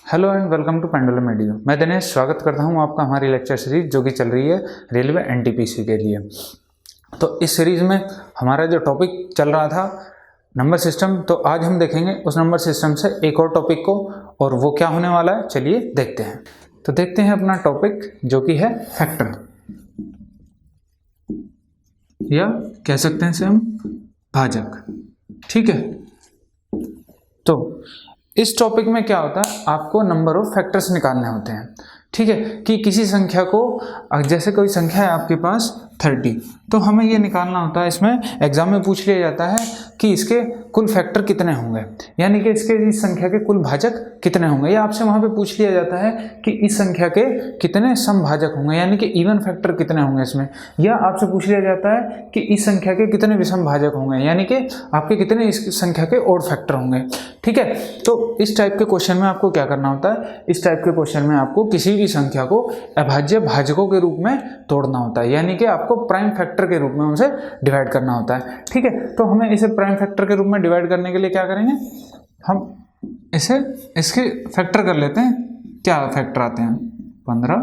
Hello and welcome to Pendulum Edu. मैं दिनेश स्वागत करता हूं आपका हमारी लेक्चर सीरीज जो कि चल रही है रेलवे एनटीपीसी के लिए। तो इस सीरीज में हमारा जो टॉपिक चल रहा था नंबर सिस्टम, तो आज हम देखेंगे उस नंबर सिस्टम से एक और टॉपिक को, और वो क्या होने वाला है चलिए देखते हैं। तो देखते हैं अपना टॉपिक जो कि है फैक्टर, या कह सकते हैं इसे हम भाजक। ठीक है, तो इस टॉपिक में क्या होता है, आपको नंबर ऑफ फैक्टर्स निकालने होते हैं। ठीक है, कि किसी संख्या को, जैसे कोई संख्या है आपके पास 30, तो हमें ये निकालना होता है। इसमें एग्जाम में पूछ लिया जाता है कि इसके कुल फैक्टर कितने होंगे, यानी कि इसके इस संख्या के कुल भाजक कितने होंगे, या आपसे वहाँ पे पूछ लिया जाता है कि इस संख्या के कितने समभाजक होंगे, यानी कि इवन फैक्टर कितने होंगे इसमें, या आपसे पूछ लिया जाता है कि इस संख्या के कितने विषम भाजक होंगे, यानी कि आपके कितने इस संख्या के ओड फैक्टर होंगे। ठीक है, तो इस टाइप के क्वेश्चन में आपको क्या करना होता है, इस टाइप के क्वेश्चन में आपको किसी भी संख्या को अभाज्य भाजकों के रूप में तोड़ना होता है, यानी कि आपको प्राइम फैक्टर के रूप में उसे डिवाइड करना होता है। ठीक है, तो हमें इसे प्राइम फैक्टर के रूप में डिवाइड करने के लिए क्या करेंगे, हम इसके फैक्टर कर लेते हैं। क्या फैक्टर आते हैं, 15,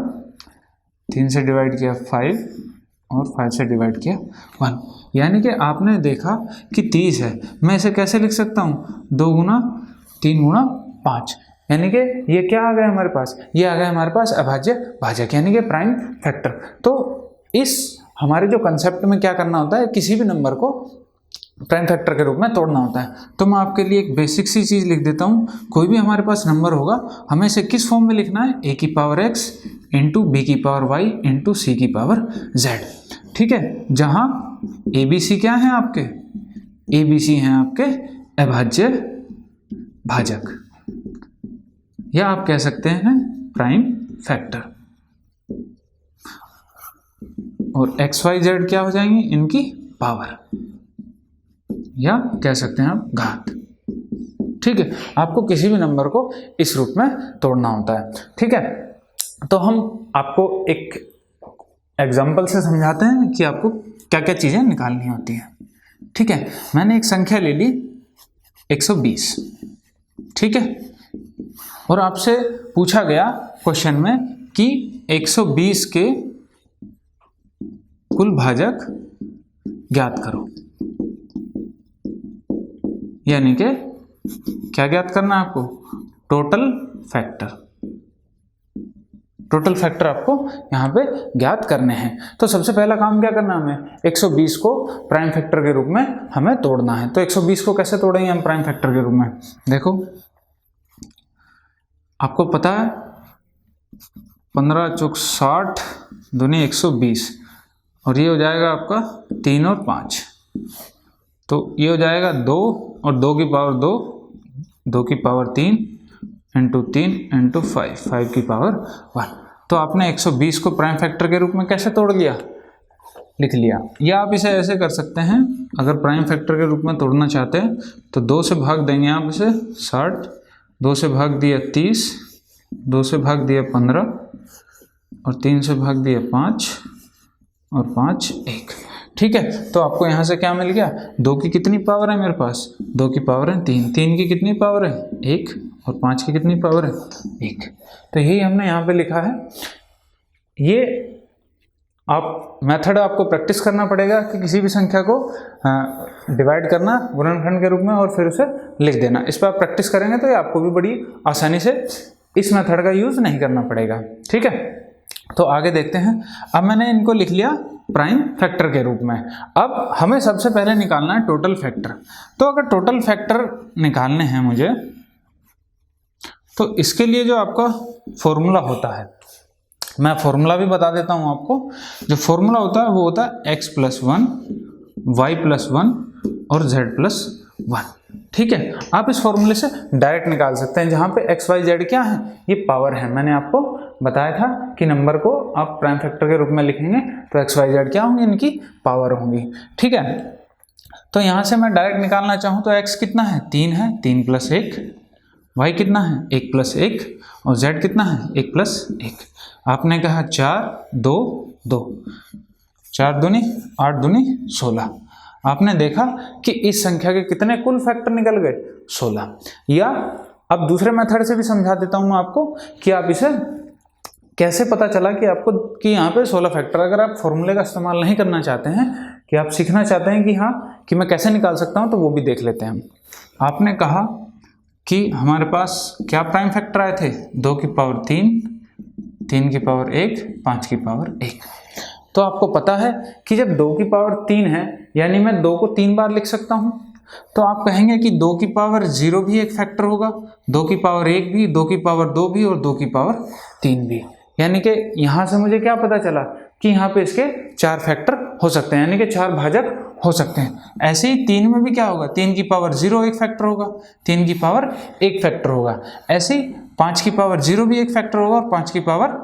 3 से डिवाइड किया 5 और 5 से डिवाइड किया 1, यानी कि आपने देखा कि 30 है। मैं इसे कैसे लिख सकता हूँ, 2 गुना 3 गुना 5, यानी कि ये क्या आ गया हमारे पास, ये आ गया हमारे पास अभाज्य भाजक, यानी कि प्राइम फैक्टर। तो इस हमारे जो कंसेप्ट में क्या करना होता है, किसी भी नंबर को प्राइम फैक्टर के रूप में तोड़ना होता है। तो मैं आपके लिए एक बेसिक सी चीज़ लिख देता हूँ। कोई भी हमारे पास नंबर होगा, हमें इसे किस फॉर्म में लिखना है, a की पावर x इंटू बी की पावर y इंटू सी की पावर z। ठीक है, जहाँ ABC क्या है आपके, ABC हैं आपके अभाज्य भाजक, या आप कह सकते हैं प्राइम फैक्टर, और x y z क्या हो जाएंगी, इनकी पावर, या कह सकते हैं आप घात। ठीक है, आपको किसी भी नंबर को इस रूप में तोड़ना होता है। ठीक है, तो हम आपको एक एग्जांपल से समझाते हैं कि आपको क्या क्या चीज़ें निकालनी होती हैं। ठीक है, मैंने एक संख्या ले ली 120। ठीक है, और आपसे पूछा गया क्वेश्चन में कि 120 के कुल भाजक ज्ञात करो, यानी कि क्या ज्ञात करना है आपको, टोटल फैक्टर। टोटल फैक्टर आपको यहाँ पे ज्ञात करने हैं। तो सबसे पहला काम क्या करना है, हमें 120 को प्राइम फैक्टर के रूप में हमें तोड़ना है। तो 120 को कैसे तोड़ेंगे हम प्राइम फैक्टर के रूप में, देखो आपको पता है 15 चौक 60 दूनी 120, और ये हो जाएगा आपका 3 और 5, तो ये हो जाएगा 2 और 2 की पावर 2, 2 की पावर 3 इंटू 3 इंटू 5, 5 की पावर 1। तो आपने 120 को प्राइम फैक्टर के रूप में कैसे तोड़ लिया, लिख लिया। या आप इसे ऐसे कर सकते हैं, अगर प्राइम फैक्टर के रूप में तोड़ना चाहते हैं तो 2 से भाग देंगे आप इसे 60, 2 से भाग दिया 30, 2 से भाग दिया 15, और 3 से भाग दिया 5, और 5 1। ठीक है, तो आपको यहाँ से क्या मिल गया, 2 की कितनी पावर है मेरे पास, 2 की पावर है 3, 3 की कितनी पावर है 1, और 5 की कितनी पावर है 1। तो यही हमने यहाँ पे लिखा है। ये आप मेथड आपको प्रैक्टिस करना पड़ेगा कि किसी भी संख्या को डिवाइड करना गुणनखंड के रूप में और फिर उसे लिख देना। इस पर आप प्रैक्टिस करेंगे तो ये आपको भी बड़ी आसानी से इस मेथड का यूज़ नहीं करना पड़ेगा। ठीक है, तो आगे देखते हैं। अब मैंने इनको लिख लिया प्राइम फैक्टर के रूप में। अब हमें सबसे पहले निकालना है टोटल फैक्टर। तो अगर टोटल फैक्टर निकालने हैं मुझे, तो इसके लिए जो आपका फॉर्मूला होता है, मैं फॉर्मूला भी बता देता हूं आपको। जो फॉर्मूला होता है वो होता है x+1 y+1 और z+1। ठीक है, आप इस फॉर्मूले से डायरेक्ट निकाल सकते हैं, जहां पे x y z क्या है, ये पावर है। मैंने आपको बताया था कि नंबर को आप प्राइम फैक्टर के रूप में लिखेंगे तो x y z क्या होंगे, इनकी पावर होंगी। ठीक है, तो यहां से मैं डायरेक्ट निकालना चाहूँ तो x कितना है, 3 है, 3 + 1, y कितना है 1 + 1, और z कितना है 1 + 1। आपने कहा 4 2 2, 4 दूनी 8 दूनी 16। आपने देखा कि इस संख्या के कितने कुल फैक्टर निकल गए, 16। या अब दूसरे मेथड से भी समझा देता हूँ मैं आपको कि आप इसे कैसे पता चला कि आपको कि यहाँ पे 16 फैक्टर, अगर आप फॉर्मूले का इस्तेमाल नहीं करना चाहते हैं, कि आप सीखना चाहते हैं कि हाँ कि मैं कैसे निकाल सकता हूँ, तो वो भी देख लेते हैं हम। आपने कहा कि हमारे पास क्या प्राइम फैक्टर आए थे, 2 की पावर 3, 3 की पावर 1, 5 की पावर 1। तो आपको पता है कि जब 2 की पावर 3 है यानी मैं 2 को 3 बार लिख सकता हूँ। तो आप कहेंगे कि 2 की पावर 0 भी एक फैक्टर होगा, 2 की पावर 1 भी, 2 की पावर 2 भी और 2 की पावर 3 भी। यानी कि यहाँ से मुझे क्या पता चला कि यहाँ पे इसके 4 फैक्टर हो सकते हैं, यानी कि 4 भाजक हो सकते हैं। ऐसे ही 3 में भी क्या होगा, 3 की पावर 0 एक फैक्टर होगा, 3 की पावर 1 फैक्टर होगा। ऐसे ही 5 की पावर 0 भी एक फैक्टर होगा और 5 की पावर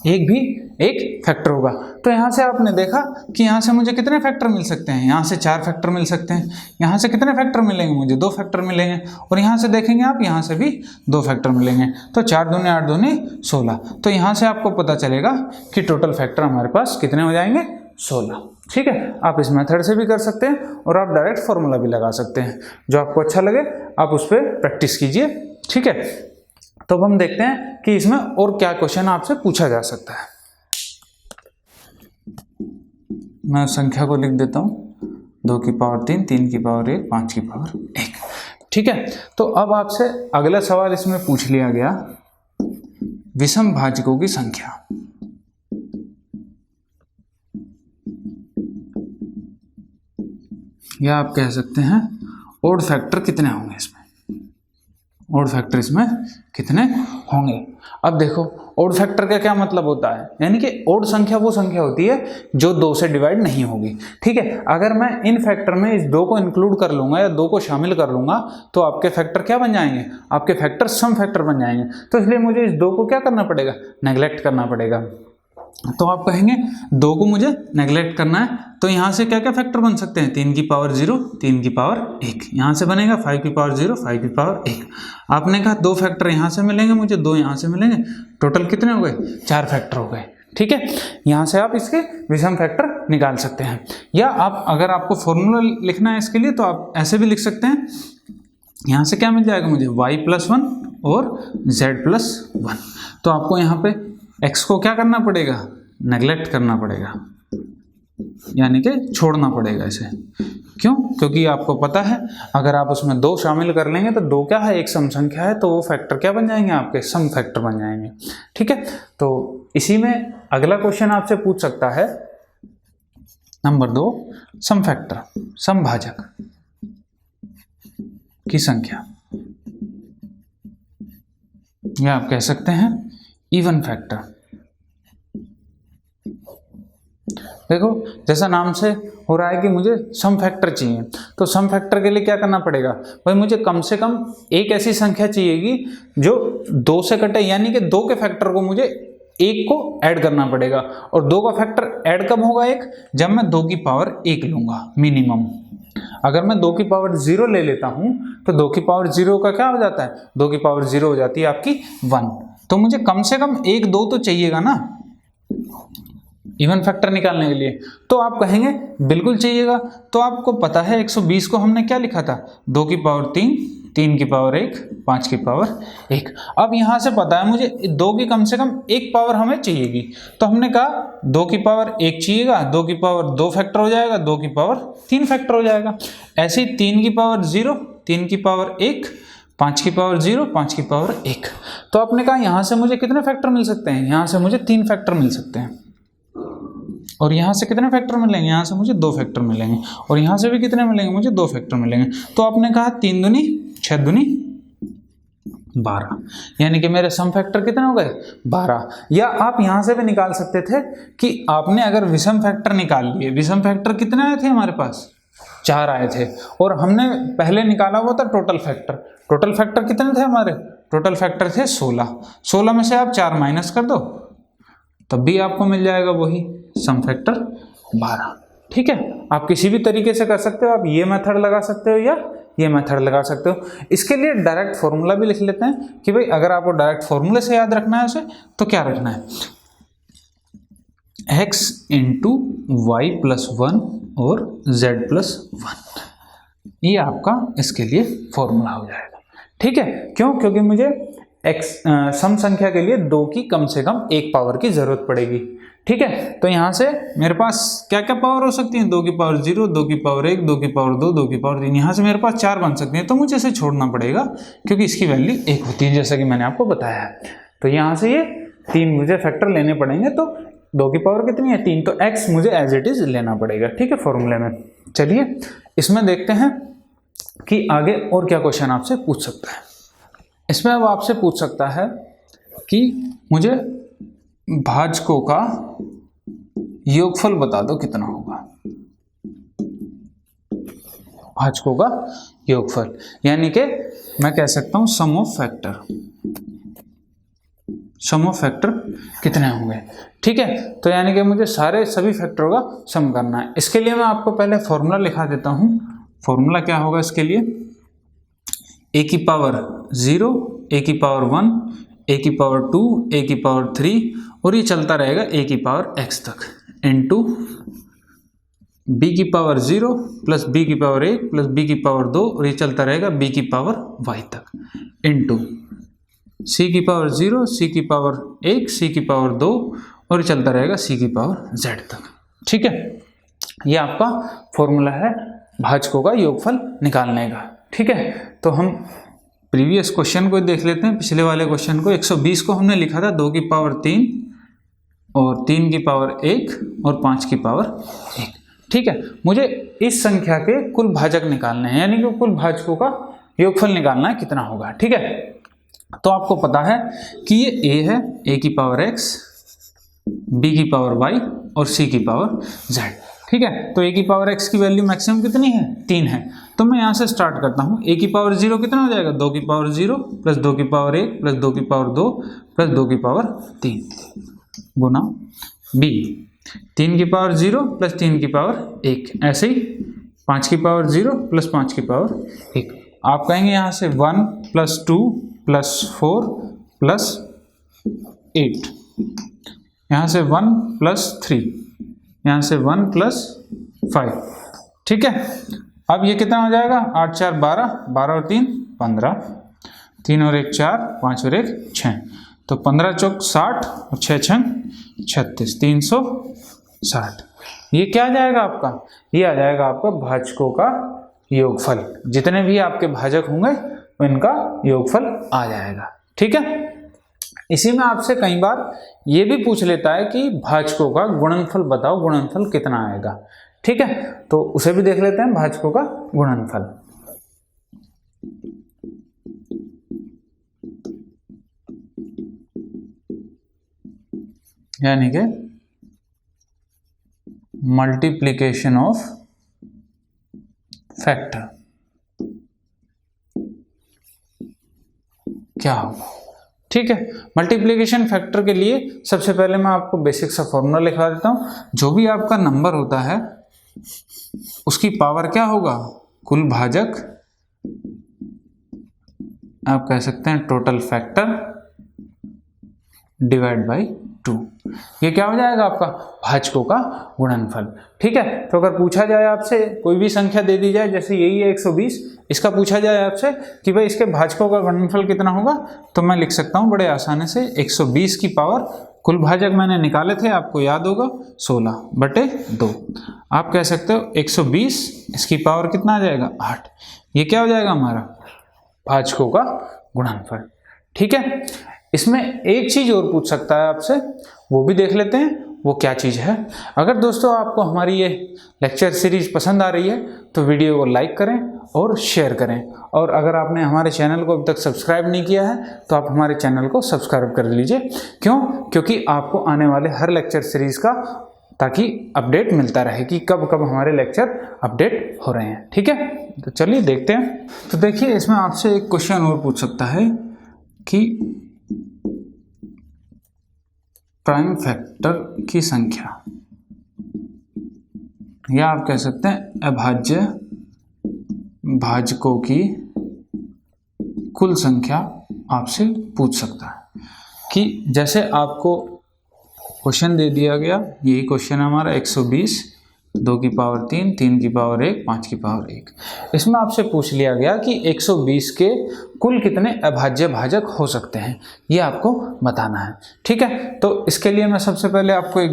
1 भी एक फैक्टर होगा। तो यहाँ से आपने देखा कि यहाँ से मुझे कितने फैक्टर मिल सकते हैं, यहाँ से 4 फैक्टर मिल सकते हैं, यहाँ से कितने फैक्टर मिलेंगे, मुझे 2 फैक्टर मिलेंगे, और यहाँ से देखेंगे आप यहाँ से भी 2 फैक्टर मिलेंगे। तो 4 दूनी 8 दूनी 16। तो यहाँ से आपको पता चलेगा कि टोटल फैक्टर हमारे पास कितने हो जाएंगे, 16। ठीक है, आप इस मेथड से भी कर सकते हैं और आप डायरेक्ट फॉर्मूला भी लगा सकते हैं, जो आपको अच्छा लगे आप उस पर प्रैक्टिस कीजिए। ठीक है, तो अब हम देखते हैं कि इसमें और क्या क्वेश्चन आपसे पूछा जा सकता है। मैं संख्या को लिख देता हूँ, 2 की पावर 3, 3 की पावर 1, 5 की पावर 1। ठीक है, तो अब आपसे अगला सवाल इसमें पूछ लिया गया, विषम भाजकों की संख्या। या आप कह सकते हैं ओड फैक्टर कितने होंगे इसमें, ओड फैक्टर इसमें कितने होंगे। अब देखो ओड फैक्टर का क्या मतलब होता है, यानी कि ओड संख्या वो संख्या होती है जो 2 से डिवाइड नहीं होगी। ठीक है, अगर मैं इन फैक्टर में इस 2 को इंक्लूड कर लूंगा या 2 को शामिल कर लूंगा तो आपके फैक्टर क्या बन जाएंगे, आपके फैक्टर सम फैक्टर बन जाएंगे। तो इसलिए मुझे इस 2 को क्या करना पड़ेगा, नेग्लेक्ट करना पड़ेगा। तो आप कहेंगे 2 को मुझे नेग्लेक्ट करना है, तो यहाँ से क्या क्या फैक्टर बन सकते हैं, 3 की पावर 0, 3 की पावर 1, यहाँ से बनेगा 5 की पावर 0, 5 की पावर 1। आपने कहा 2 फैक्टर यहाँ से मिलेंगे मुझे, 2 यहाँ से मिलेंगे, टोटल कितने हो गए, 4 फैक्टर हो गए। ठीक है, यहाँ से आप इसके विषम फैक्टर निकाल सकते हैं। या आप अगर आपको फॉर्मूला लिखना है इसके लिए तो आप ऐसे भी लिख सकते हैं, यहाँ से क्या मिल जाएगा मुझे, y+1 और z+1। तो आपको यहाँ पे x को क्या करना पड़ेगा, नेग्लेक्ट करना पड़ेगा, यानी कि छोड़ना पड़ेगा इसे। क्यों, क्योंकि आपको पता है अगर आप उसमें 2 शामिल कर लेंगे तो 2 क्या है, एक सम संख्या है, तो वो फैक्टर क्या बन जाएंगे, आपके सम फैक्टर बन जाएंगे। ठीक है, तो इसी में अगला क्वेश्चन आपसे पूछ सकता है, नंबर 2, सम फैक्टर, सम भाजक की संख्या, या आप कह सकते हैं इवन फैक्टर। देखो जैसा नाम से हो रहा है कि मुझे सम फैक्टर चाहिए, तो सम फैक्टर के लिए क्या करना पड़ेगा भाई, मुझे कम से कम एक ऐसी संख्या चाहिएगी जो 2 से कटे, यानी कि 2 के फैक्टर को मुझे 1 को ऐड करना पड़ेगा। और 2 का फैक्टर ऐड कब होगा, 1, जब मैं 2 की पावर 1 लूंगा मिनिमम। अगर मैं 2 की पावर 0 ले लेता हूं तो 2 की पावर 0 का क्या हो जाता है, 2 की पावर 0 हो जाती है आपकी 1। तो मुझे कम से कम 1, 2 तो चाहिएगा ना इवन फैक्टर निकालने के लिए। तो आप कहेंगे बिल्कुल चाहिएगा। तो आपको पता है 120 को हमने क्या लिखा था, 2 की पावर 3, 3 की पावर 1, 5 की पावर 1। अब यहाँ से पता है मुझे 2 की कम से कम 1 पावर हमें चाहिएगी, तो हमने कहा 2 की पावर 1 चाहिएगा, 2 की पावर 2 फैक्टर हो जाएगा, 2 की पावर 3 फैक्टर हो जाएगा। ऐसे ही 3 की पावर 0, 3 की पावर 1, 5 की पावर 0, 5 की पावर 1। तो आपने कहा यहाँ से मुझे कितने फैक्टर मिल सकते हैं, यहाँ से मुझे 3 फैक्टर मिल सकते हैं। और यहाँ से कितने फैक्टर मिलेंगे, यहाँ से मुझे 2 फैक्टर मिलेंगे, और यहाँ से भी कितने मिलेंगे, मुझे 2 फैक्टर मिलेंगे। तो आपने कहा 3 दूनी 6 दूनी 12, यानी कि मेरे सम फैक्टर कितने हो गए, 12। या आप यहाँ से भी निकाल सकते थे कि आपने अगर विषम फैक्टर निकाल लिए, विषम फैक्टर कितने आए थे हमारे पास, 4 आए थे, और हमने पहले निकाला हुआ था टोटल फैक्टर। टोटल फैक्टर कितने थे हमारे, टोटल फैक्टर थे 16। 16 में से आप 4 माइनस कर दो तब भी आपको मिल जाएगा वही सम फैक्टर 12। ठीक है, आप किसी भी तरीके से कर सकते हो, आप ये मेथड लगा सकते हो या ये मेथड लगा सकते हो। इसके लिए डायरेक्ट फॉर्मूला भी लिख लेते हैं कि भाई अगर आपको डायरेक्ट फॉर्मूले से याद रखना है उसे, तो क्या रखना है, x इंटू y+1 और z+1, ये आपका इसके लिए फॉर्मूला हो जाएगा। ठीक है, क्यों? क्योंकि मुझे सम संख्या के लिए 2 की कम से कम 1 पावर की जरूरत पड़ेगी। ठीक है, तो यहाँ से मेरे पास क्या क्या पावर हो सकती है? 2 की पावर 0, 2 की पावर 1, 2 की पावर 2, 2 की पावर 3, यहाँ से मेरे पास 4 बन सकती है। तो मुझे इसे छोड़ना पड़ेगा क्योंकि इसकी वैल्यू 1 होती है, जैसा कि मैंने आपको बताया है। तो यहाँ से ये 3 मुझे फैक्टर लेने पड़ेंगे। तो 2 की पावर कितनी है? 3। तो x मुझे एज इट इज लेना पड़ेगा। ठीक है, फॉर्मूले में। चलिए इसमें देखते हैं कि आगे और क्या क्वेश्चन आपसे पूछ सकता है। इसमें अब आपसे पूछ सकता है कि मुझे भाजकों का योगफल बता दो कितना होगा। भाजकों का योगफल यानी कि मैं कह सकता हूं some of factor. Some of factor कितने होंगे? ठीक है, तो यानी कि मुझे सभी फैक्टरों का सम करना है। इसके लिए मैं आपको पहले फॉर्मूला लिखा देता हूं। फॉर्मूला क्या होगा इसके लिए? a की पावर 0, a की पावर 1, a की पावर 2, a की पावर 3 और ये चलता रहेगा a की पावर x तक, इनटू b की पावर 0 प्लस b की पावर 1 प्लस b की पावर 2 और ये चलता रहेगा b की पावर y तक, इनटू c की पावर 0, c की पावर 1, c की पावर 2 और ये चलता रहेगा c की पावर z तक। ठीक है, ये आपका फॉर्मूला है भाजकों का योगफल निकालने का। ठीक है, तो हम प्रीवियस क्वेश्चन को देख लेते हैं। पिछले वाले क्वेश्चन को 120 को हमने लिखा था 2 की पावर 3 और 3 की पावर 1 और 5 की पावर 1। ठीक है, मुझे इस संख्या के कुल भाजक निकालने हैं, यानी कि कुल भाजकों का योगफल निकालना है कितना होगा। ठीक है, तो आपको पता है कि ये a है, a की पावर x, b की पावर y और c की पावर z। ठीक है, तो a की पावर x की वैल्यू मैक्सिमम कितनी है? 3 है। तो मैं यहाँ से स्टार्ट करता हूँ। a की पावर 0 कितना हो जाएगा? 2 की पावर 0 प्लस 2 की पावर 1 प्लस 2 की पावर 2 प्लस 2 की पावर 3 गुना b। 3 की पावर 0 प्लस 3 की पावर 1, ऐसे ही 5 की पावर 0 प्लस 5 की पावर 1। आप कहेंगे यहाँ से 1 प्लस 2 प्लस 4 प्लस 8, यहाँ से 1 प्लस 3, यहाँ से 1 प्लस 5। ठीक है, अब ये कितना हो जाएगा? 8 4 12, 12 और 3 15, 3 और 1 4, 5 और 1 6। तो 15 चौक 60 और 6 छंग 36, 360। ये क्या आ जाएगा आपका? ये आ जाएगा आपका भाजकों का योगफल। जितने भी आपके भाजक होंगे इनका योगफल आ जाएगा। ठीक है, इसी में आपसे कई बार ये भी पूछ लेता है कि भाजकों का गुणनफल बताओ, गुणनफल कितना आएगा। ठीक है, तो उसे भी देख लेते हैं, भाजकों का गुणनफल। यानी कि मल्टीप्लिकेशन ऑफ फैक्टर क्या होगा। ठीक है, मल्टीप्लिकेशन फैक्टर के लिए सबसे पहले मैं आपको बेसिक सा फॉर्मूला लिखवा देता हूं। जो भी आपका नंबर होता है उसकी पावर क्या होगा? कुल भाजक, आप कह सकते हैं टोटल फैक्टर डिवाइड बाई 2। ये क्या हो जाएगा आपका? भाजकों का गुणनफल। ठीक है, तो अगर पूछा जाए आपसे, कोई भी संख्या दे दी जाए, जैसे यही है 120, इसका पूछा जाए आपसे कि भाई इसके भाजकों का गुणनफल कितना होगा, तो मैं लिख सकता हूं बड़े आसानी से 120 की पावर, कुल भाजक मैंने निकाले थे, आपको याद होगा 16/2। आप कह सकते हो 120, इसकी पावर कितना आ जाएगा? 8। ये क्या हो जाएगा हमारा? भाजकों का गुणनफल। ठीक है, इसमें एक चीज और पूछ सकता है आपसे, वो भी देख लेते हैं, वो क्या चीज है। अगर दोस्तों आपको हमारी ये लेक्चर सीरीज पसंद आ रही है तो वीडियो को लाइक करें और शेयर करें, और अगर आपने हमारे चैनल को अभी तक सब्सक्राइब नहीं किया है तो आप हमारे चैनल को सब्सक्राइब कर लीजिए। क्यों? क्योंकि आपको आने वाले हर लेक्चर सीरीज का ताकि अपडेट मिलता रहे कि कब कब हमारे लेक्चर अपडेट हो रहे हैं। ठीक है, तो चलिए देखते हैं। तो देखिए, इसमें आपसे एक क्वेश्चन और पूछ सकता है कि प्राइम फैक्टर की संख्या, या आप कह सकते हैं अभाज्य भाजकों की कुल संख्या आपसे पूछ सकता है। कि जैसे आपको क्वेश्चन दे दिया गया, यही क्वेश्चन है हमारा 120, 2 की पावर 3, 3 की पावर 1, 5 की पावर 1। इसमें आपसे पूछ लिया गया कि 120 के कुल कितने अभाज्य भाजक हो सकते हैं, ये आपको बताना है। ठीक है, तो इसके लिए मैं सबसे पहले आपको एक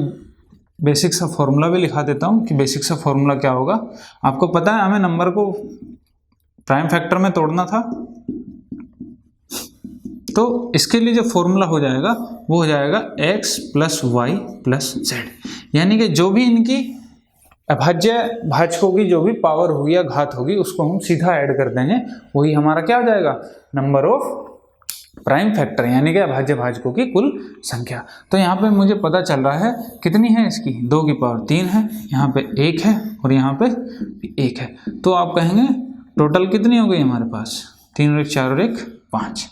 बेसिक सा फॉर्मूला भी लिखा देता हूँ कि बेसिक सा फॉर्मूला क्या होगा। आपको पता है हमें नंबर को प्राइम फैक्टर में तोड़ना था, तो इसके लिए जो फॉर्मूला हो जाएगा वो हो जाएगा x + y + z, यानी कि जो भी इनकी अभाज्य भाजकों की जो भी पावर होगी या घात होगी उसको हम सीधा ऐड कर देंगे, वही हमारा क्या हो जाएगा, नंबर ऑफ प्राइम फैक्टर, यानी कि अभाज्य भाजकों की कुल संख्या। तो यहाँ पे मुझे पता चल रहा है कितनी है इसकी, 2 की पावर 3 है, यहाँ पे 1 है और यहाँ पे 1 है। तो आप कहेंगे टोटल कितनी हो गई हमारे पास, 3 और 1 4 और 1 5,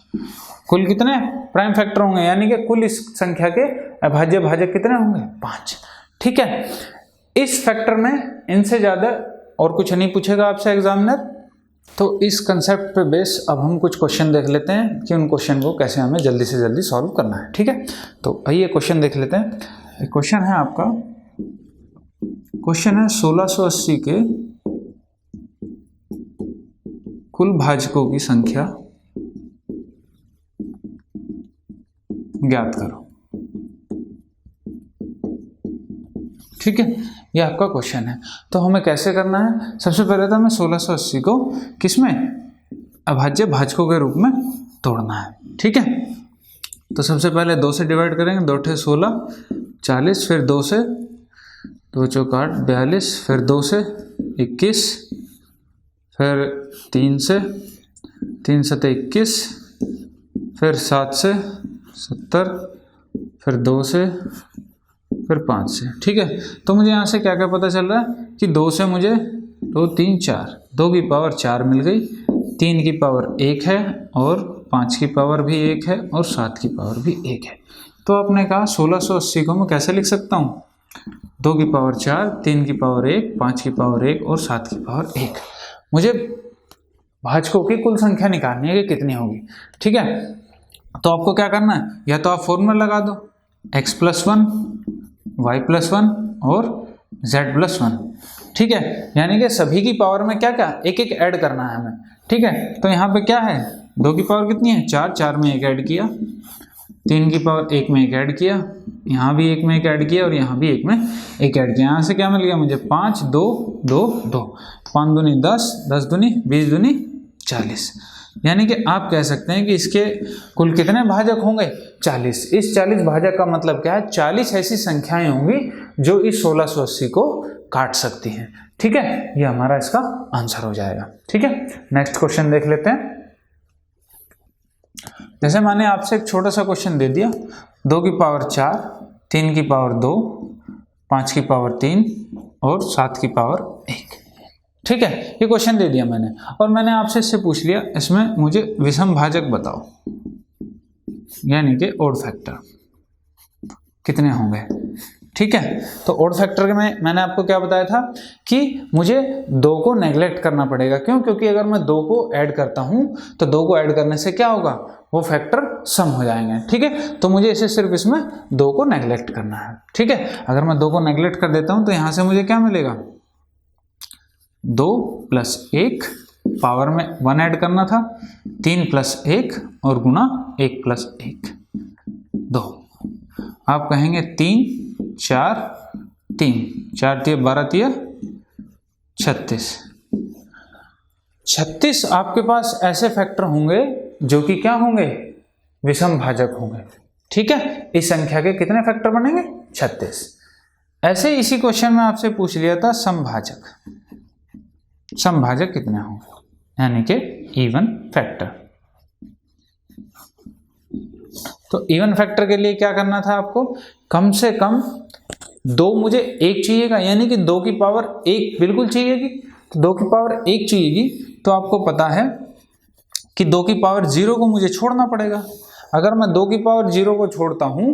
कुल कितने प्राइम फैक्टर होंगे, यानी कि कुल इस संख्या के अभाज्य भाजक कितने होंगे, 5। ठीक है, इस फैक्टर में इनसे ज़्यादा और कुछ नहीं पूछेगा आपसे एग्जामिनर। तो इस कंसेप्ट पे बेस अब हम कुछ क्वेश्चन देख लेते हैं कि उन क्वेश्चन को कैसे हमें जल्दी से जल्दी सॉल्व करना है। ठीक है, तो आइए क्वेश्चन देख लेते हैं। क्वेश्चन है आपका, क्वेश्चन है 1680 के कुल भाजकों की संख्या ज्ञात करो। ठीक है, ये आपका क्वेश्चन है। तो हमें कैसे करना है, सबसे पहले तो हमें 1680 को किसमें, अभाज्य भाजकों के रूप में तोड़ना है। ठीक है, तो सबसे पहले 2 से डिवाइड करेंगे, 2 × 16 40, फिर 2 से 2 × 4 = 42, फिर 2 से 21, फिर 3 से 21, फिर 7 से 70, फिर 2 से, फिर 5 से। ठीक है, तो मुझे यहाँ से क्या क्या पता चल रहा है कि 2 से मुझे 2 3 4, 2 की पावर 4 मिल गई, 3 की पावर 1 है और 5 की पावर भी 1 है और 7 की पावर भी 1 है। तो आपने कहा 1680 को मैं कैसे लिख सकता हूँ, 2 की पावर 4, 3 की पावर 1, 5 की पावर 1 और 7 की पावर 1। मुझे भाजकों की कुल संख्या निकालनी है कि कितनी होगी। ठीक है, तो आपको क्या करना है, या तो आप फॉर्मूला लगा दो, x + 1 y + 1 और z + 1। ठीक है, यानी कि सभी की पावर में क्या क्या एक एक ऐड करना है हमें। ठीक है, तो यहाँ पे क्या है, 2 की पावर कितनी है, 4, 4 में 1 ऐड किया, 3 की पावर 1 में 1 ऐड किया, यहाँ भी 1 में 1 ऐड किया और यहाँ भी 1 में 1 ऐड किया। यहाँ से क्या मिल गया मुझे, 5 2 2 2, 5 दूनी 10, 10 दूनी 20, दूनी 40। यानी कि आप कह सकते हैं कि इसके कुल कितने भाजक होंगे, 40। इस 40 भाजक का मतलब क्या है, 40 ऐसी संख्याएं होंगी जो इस 1680 को काट सकती हैं। ठीक है, ये हमारा इसका आंसर हो जाएगा। ठीक है, नेक्स्ट क्वेश्चन देख लेते हैं। जैसे मैंने आपसे एक छोटा सा क्वेश्चन दे दिया, 2 की पावर 4, 3 की पावर 2, 5 की पावर 3 और 7 की पावर 1। ठीक है, ये क्वेश्चन दे दिया मैंने और मैंने आपसे इससे पूछ लिया इसमें मुझे विषम भाजक बताओ, यानी कि ओड फैक्टर कितने होंगे। ठीक है, तो ओड फैक्टर में मैंने आपको क्या बताया था कि मुझे 2 को नेग्लेक्ट करना पड़ेगा। क्यों, क्योंकि अगर मैं 2 को ऐड करता हूं तो 2 को ऐड करने से क्या होगा, वो फैक्टर सम हो जाएंगे। ठीक है, तो मुझे इसे सिर्फ इसमें 2 को नेग्लेक्ट करना है। ठीक है, अगर मैं 2 को नेग्लेक्ट कर देता हूं तो यहां से मुझे क्या मिलेगा, 2 + 1, पावर में 1 ऐड करना था, 3 + 1 और गुणा 1 + 1 2। आप कहेंगे 3 4 3, 4 × 12 × 36। 36 आपके पास ऐसे फैक्टर होंगे जो कि क्या होंगे, विषम भाजक होंगे। ठीक है, इस संख्या के कितने फैक्टर बनेंगे, 36। ऐसे इसी क्वेश्चन में आपसे पूछ लिया था समभाजक, समभाजक कितने होंगे, यानी कि इवन फैक्टर। तो इवन फैक्टर के लिए क्या करना था आपको, कम से कम 2 मुझे 1 चाहिएगा, यानी कि 2 की पावर 1 बिल्कुल चाहिएगी। तो 2 की पावर 1 चाहिएगी, तो आपको पता है कि 2 की पावर 0 को मुझे छोड़ना पड़ेगा। अगर मैं 2 की पावर 0 को छोड़ता हूं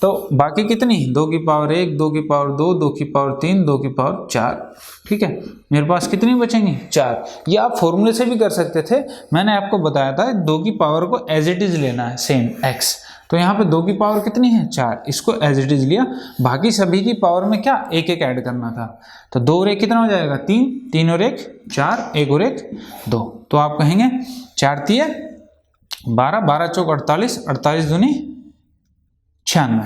तो बाकी कितनी, 2 की पावर 1, 2 की पावर 2, 2 की पावर 3, 2 की पावर 4। ठीक है, मेरे पास कितनी बचेंगी, 4। ये आप फॉर्मूले से भी कर सकते थे, मैंने आपको बताया था 2 की पावर को एज इट इज लेना है, सेम x। तो यहाँ पे 2 की पावर कितनी है 4, इसको एज इट इज लिया। बाकी सभी की पावर में क्या एक एक ऐड करना था, तो 2 और 1 कितना हो जाएगा 3, 3 और 1 4, 1 और 1 2। तो आप कहेंगे 4 तिये 12, 12 चौक 48, 48 दूनी 96।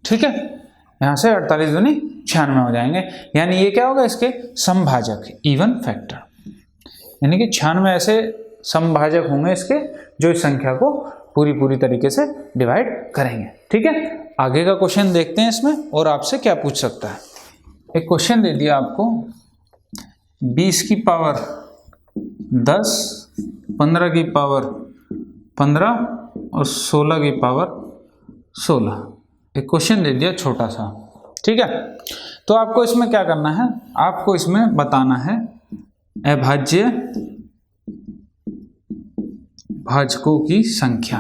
ठीक है, यहाँ से 48 दूनी 96 हो जाएंगे। यानी ये क्या होगा इसके समभाजक, इवन फैक्टर, यानी कि 96 ऐसे समभाजक होंगे इसके जो इस संख्या को पूरी तरीके से डिवाइड करेंगे। ठीक है, आगे का क्वेश्चन देखते हैं इसमें और आपसे क्या पूछ सकता है। एक क्वेश्चन दे दिया आपको 20 की पावर 10, 15 की पावर 15 और 16 की पावर 16। एक क्वेश्चन दे दिया छोटा सा। ठीक है, तो आपको इसमें क्या करना है, आपको इसमें बताना है अभाज्य भाजकों की संख्या,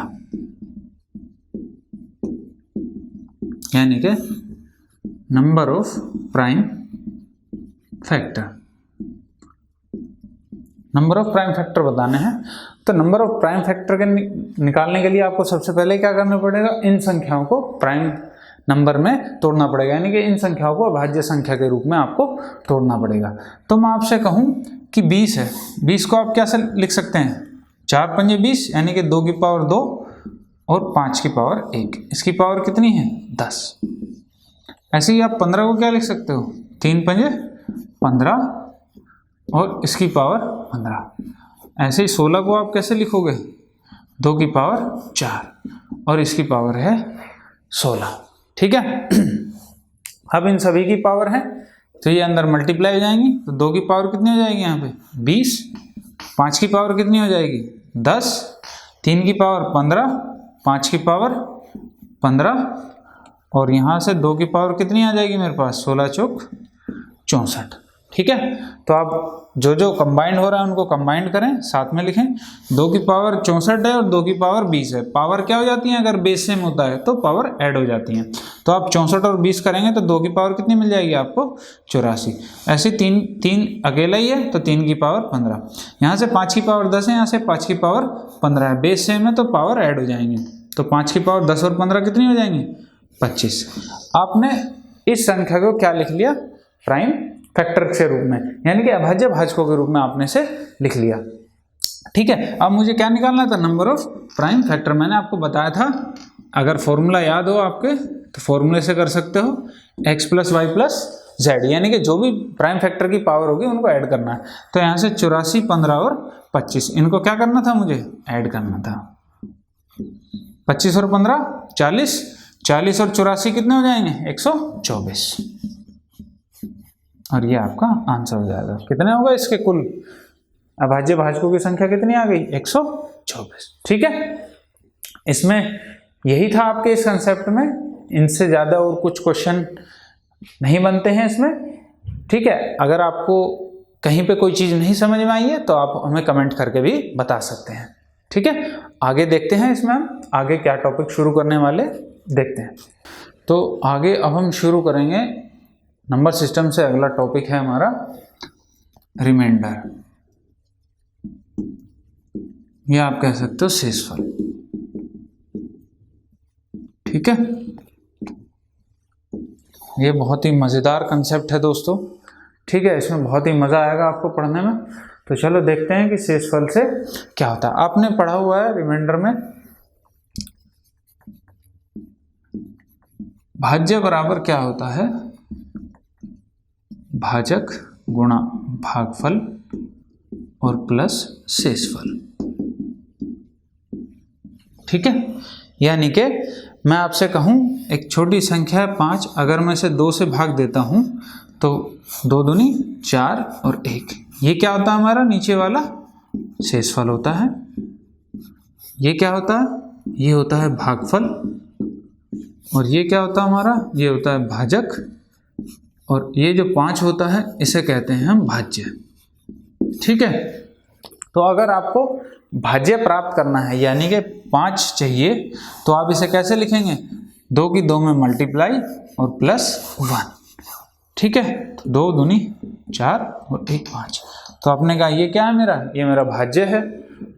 यानी कि number of prime factor. Number of prime factor बताने हैं। तो नंबर ऑफ प्राइम फैक्टर के निकालने के लिए आपको सबसे पहले क्या करना पड़ेगा, इन संख्याओं को प्राइम नंबर में तोड़ना पड़ेगा, यानी कि इन संख्याओं को अभाज्य संख्या के रूप में आपको तोड़ना पड़ेगा। तो मैं आपसे कहूं कि 20 है, 20 को आप क्या से लिख सकते हैं 4 पंजे 20, यानी कि 2 की पावर 2 और 5 की पावर 1, इसकी पावर कितनी है 10। ऐसे ही आप 15 को क्या लिख सकते हो 3 पंजे 15 और इसकी पावर 15। ऐसे ही 16 को आप कैसे लिखोगे 2 की पावर 4 और इसकी पावर है 16। ठीक है, अब इन सभी की पावर है तो ये अंदर मल्टीप्लाई हो जाएंगी, तो 2 की पावर कितनी हो जाएगी यहाँ पे 20, 5 की पावर कितनी हो जाएगी 10, 3 की पावर 15, 5 की पावर 15 और यहाँ से 2 की पावर कितनी आ जाएगी मेरे पास 16 चौक 64। ठीक है, तो आप जो जो कंबाइंड हो रहा है उनको कंबाइंड करें, साथ में लिखें। 2 की पावर 64 है और 2 की पावर 20 है। पावर क्या हो जाती है, अगर बेस सेम होता है तो पावर ऐड हो जाती है। तो आप 64 और 20 करेंगे तो 2 की पावर कितनी मिल जाएगी आपको 84। ऐसे 3 अकेला ही है तो 3 की पावर 15। यहाँ से 5 की पावर 10 है, यहाँ से 5 की पावर 15 है, बेस सेम है तो पावर ऐड हो जाएंगे। तो 5 की पावर 10 और 15 कितनी हो जाएंगी 25। आपने इस संख्या को क्या लिख लिया प्राइम फैक्टर के रूप में, यानी कि अभाज्य भाजकों के रूप में आपने से लिख लिया। ठीक है, अब मुझे क्या निकालना था नंबर ऑफ प्राइम फैक्टर। मैंने आपको बताया था, अगर फॉर्मूला याद हो आपके तो फॉर्मूले से कर सकते हो x + y + z, यानी कि जो भी प्राइम फैक्टर की पावर होगी उनको ऐड करना है। तो यहाँ से 84, 15 और 25 इनको क्या करना था मुझे ऐड करना था। 25 और 15 40, 40 और 84 कितने हो जाएंगे 124 और ये आपका आंसर हो जाएगा। कितने होगा इसके कुल अभाज्य भाजकों की संख्या कितनी आ गई 124। ठीक है, इसमें यही था आपके इस कंसेप्ट में, इनसे ज़्यादा और कुछ क्वेश्चन नहीं बनते हैं इसमें। ठीक है, अगर आपको कहीं पे कोई चीज़ नहीं समझ में आई है तो आप हमें कमेंट करके भी बता सकते हैं। ठीक है, आगे देखते हैं इसमें हम आगे क्या टॉपिक शुरू करने वाले देखते हैं। तो आगे अब हम शुरू करेंगे नंबर सिस्टम से। अगला टॉपिक है हमारा रिमाइंडर, या आप कह सकते हो शेषफल। ठीक है, ये बहुत ही मज़ेदार कंसेप्ट है दोस्तों। ठीक है, इसमें बहुत ही मज़ा आएगा आपको पढ़ने में। तो चलो देखते हैं कि शेषफल से क्या होता है। आपने पढ़ा हुआ है रिमाइंडर में भाज्य बराबर क्या होता है, भाजक गुणा भागफल और प्लस शेषफल। ठीक है, यानी कि मैं आपसे कहूं एक छोटी संख्या है 5, अगर मैं इसे 2 से भाग देता हूं तो 2 दूनी 4 और 1, ये क्या होता है हमारा नीचे वाला शेषफल होता है। ये क्या होता है, ये होता है भागफल और ये क्या होता है हमारा, ये होता है भाजक और ये जो 5 होता है इसे कहते हैं हम भाज्य। ठीक है, तो अगर आपको भाज्य प्राप्त करना है यानी कि 5 चाहिए तो आप इसे कैसे लिखेंगे 2 की 2 में मल्टीप्लाई और +1। ठीक है, 2 दूनी 4 और 1 5। तो आपने कहा ये क्या है मेरा, ये मेरा भाज्य है।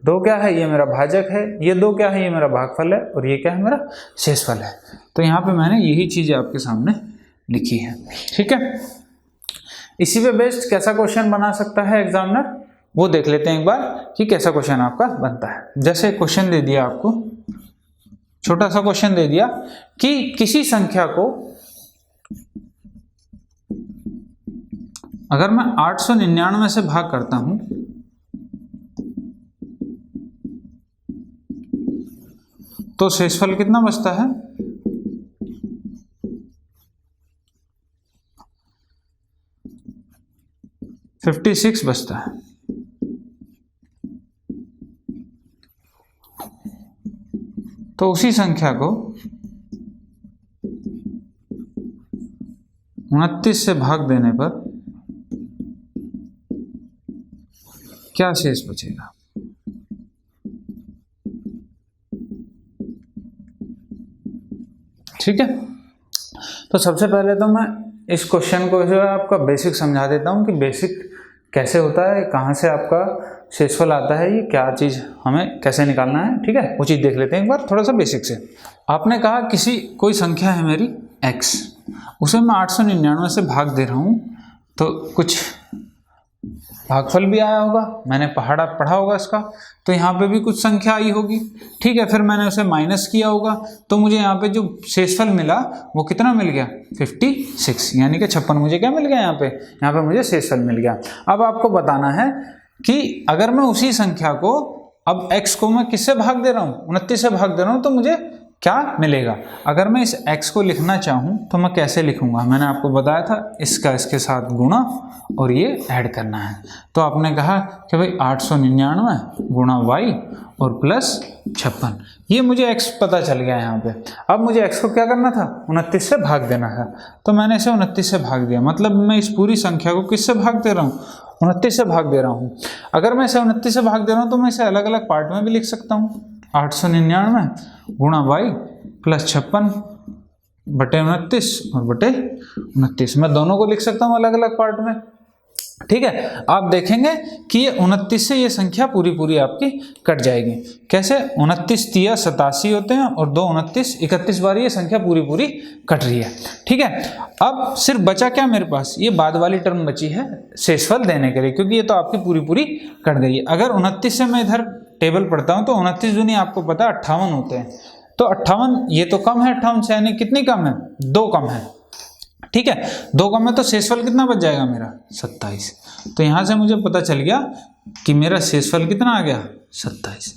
2 क्या है, ये मेरा भाजक है, ये 2 क्या है, ये मेरा भागफल है, और ये क्या है, मेरा शेषफल है। तो यहाँ पे मैंने यही चीज़ें आपके सामने लिखी है। ठीक है, इसी पे बेस्ड कैसा क्वेश्चन बना सकता है एग्जामिनर, वो देख लेते हैं एक बार कि कैसा क्वेश्चन आपका बनता है। जैसे क्वेश्चन दे दिया आपको, छोटा सा क्वेश्चन दे दिया कि किसी संख्या को अगर मैं 899 से भाग करता हूं तो शेषफल कितना बचता है, 56 बचता है। तो उसी संख्या को 29 से भाग देने पर क्या शेष बचेगा। ठीक है, तो सबसे पहले तो मैं इस क्वेश्चन को जो है आपका बेसिक समझा देता हूं कि बेसिक कैसे होता है, कहाँ से आपका शेषफल आता है, ये क्या चीज़ हमें कैसे निकालना है। ठीक है, वो चीज़ देख लेते हैं एक बार थोड़ा सा बेसिक से। आपने कहा कोई संख्या है मेरी x, उसे मैं 899 से भाग दे रहा हूँ, तो कुछ भागफल भी आया होगा, मैंने पढ़ा होगा इसका, तो यहाँ पे भी कुछ संख्या आई होगी। ठीक है, फिर मैंने उसे माइनस किया होगा, तो मुझे यहाँ पे जो शेषफल मिला वो कितना मिल गया, 56, यानी कि 56 मुझे क्या मिल गया, यहाँ पे मुझे शेषफल मिल गया। अब आपको बताना है कि अगर मैं उसी संख्या को, अब x को मैं किससे भाग दे रहा हूँ, 29 से भाग दे रहा हूँ, तो मुझे क्या मिलेगा। अगर मैं इस x को लिखना चाहूँ तो मैं कैसे लिखूंगा, मैंने आपको बताया था इसका इसके साथ गुणा और ये ऐड करना है। तो आपने कहा कि भाई 899 गुणा y और प्लस 56, ये मुझे x पता चल गया यहाँ पे। अब मुझे x को क्या करना था, 29 से भाग देना था, तो मैंने इसे 29 से भाग दिया। मतलब मैं इस पूरी संख्या को किससे भाग दे रहा हूँ, 29 से भाग दे रहा हूँ। अगर मैं इसे 29 से भाग दे रहा हूँ तो मैं इसे अलग अलग पार्ट में भी लिख सकता हूँ, 899 गुणा y प्लस 56 बटे 29 और बटे 29, मैं दोनों को लिख सकता हूँ अलग अलग पार्ट में। ठीक है, आप देखेंगे कि ये 29 से ये संख्या पूरी आपकी कट जाएगी। कैसे, 29 तिया 87 होते हैं और 2 29 31 बार ये संख्या पूरी कट रही है। ठीक है, अब सिर्फ बचा क्या मेरे पास, ये बाद वाली टर्म बची है शेषफल देने के लिए, क्योंकि ये तो आपकी पूरी कट गई है। अगर 29 से मैं इधर टेबल पढ़ता हूँ तो 29 दूनी आपको पता 58 होते हैं, तो 58 ये तो कम है 58 से, यानी कितनी कम है, 2 कम है। ठीक है, 2 कम है तो शेषफल कितना बच जाएगा मेरा, 27। तो यहां से मुझे पता चल गया कि मेरा शेषफल कितना आ गया, 27।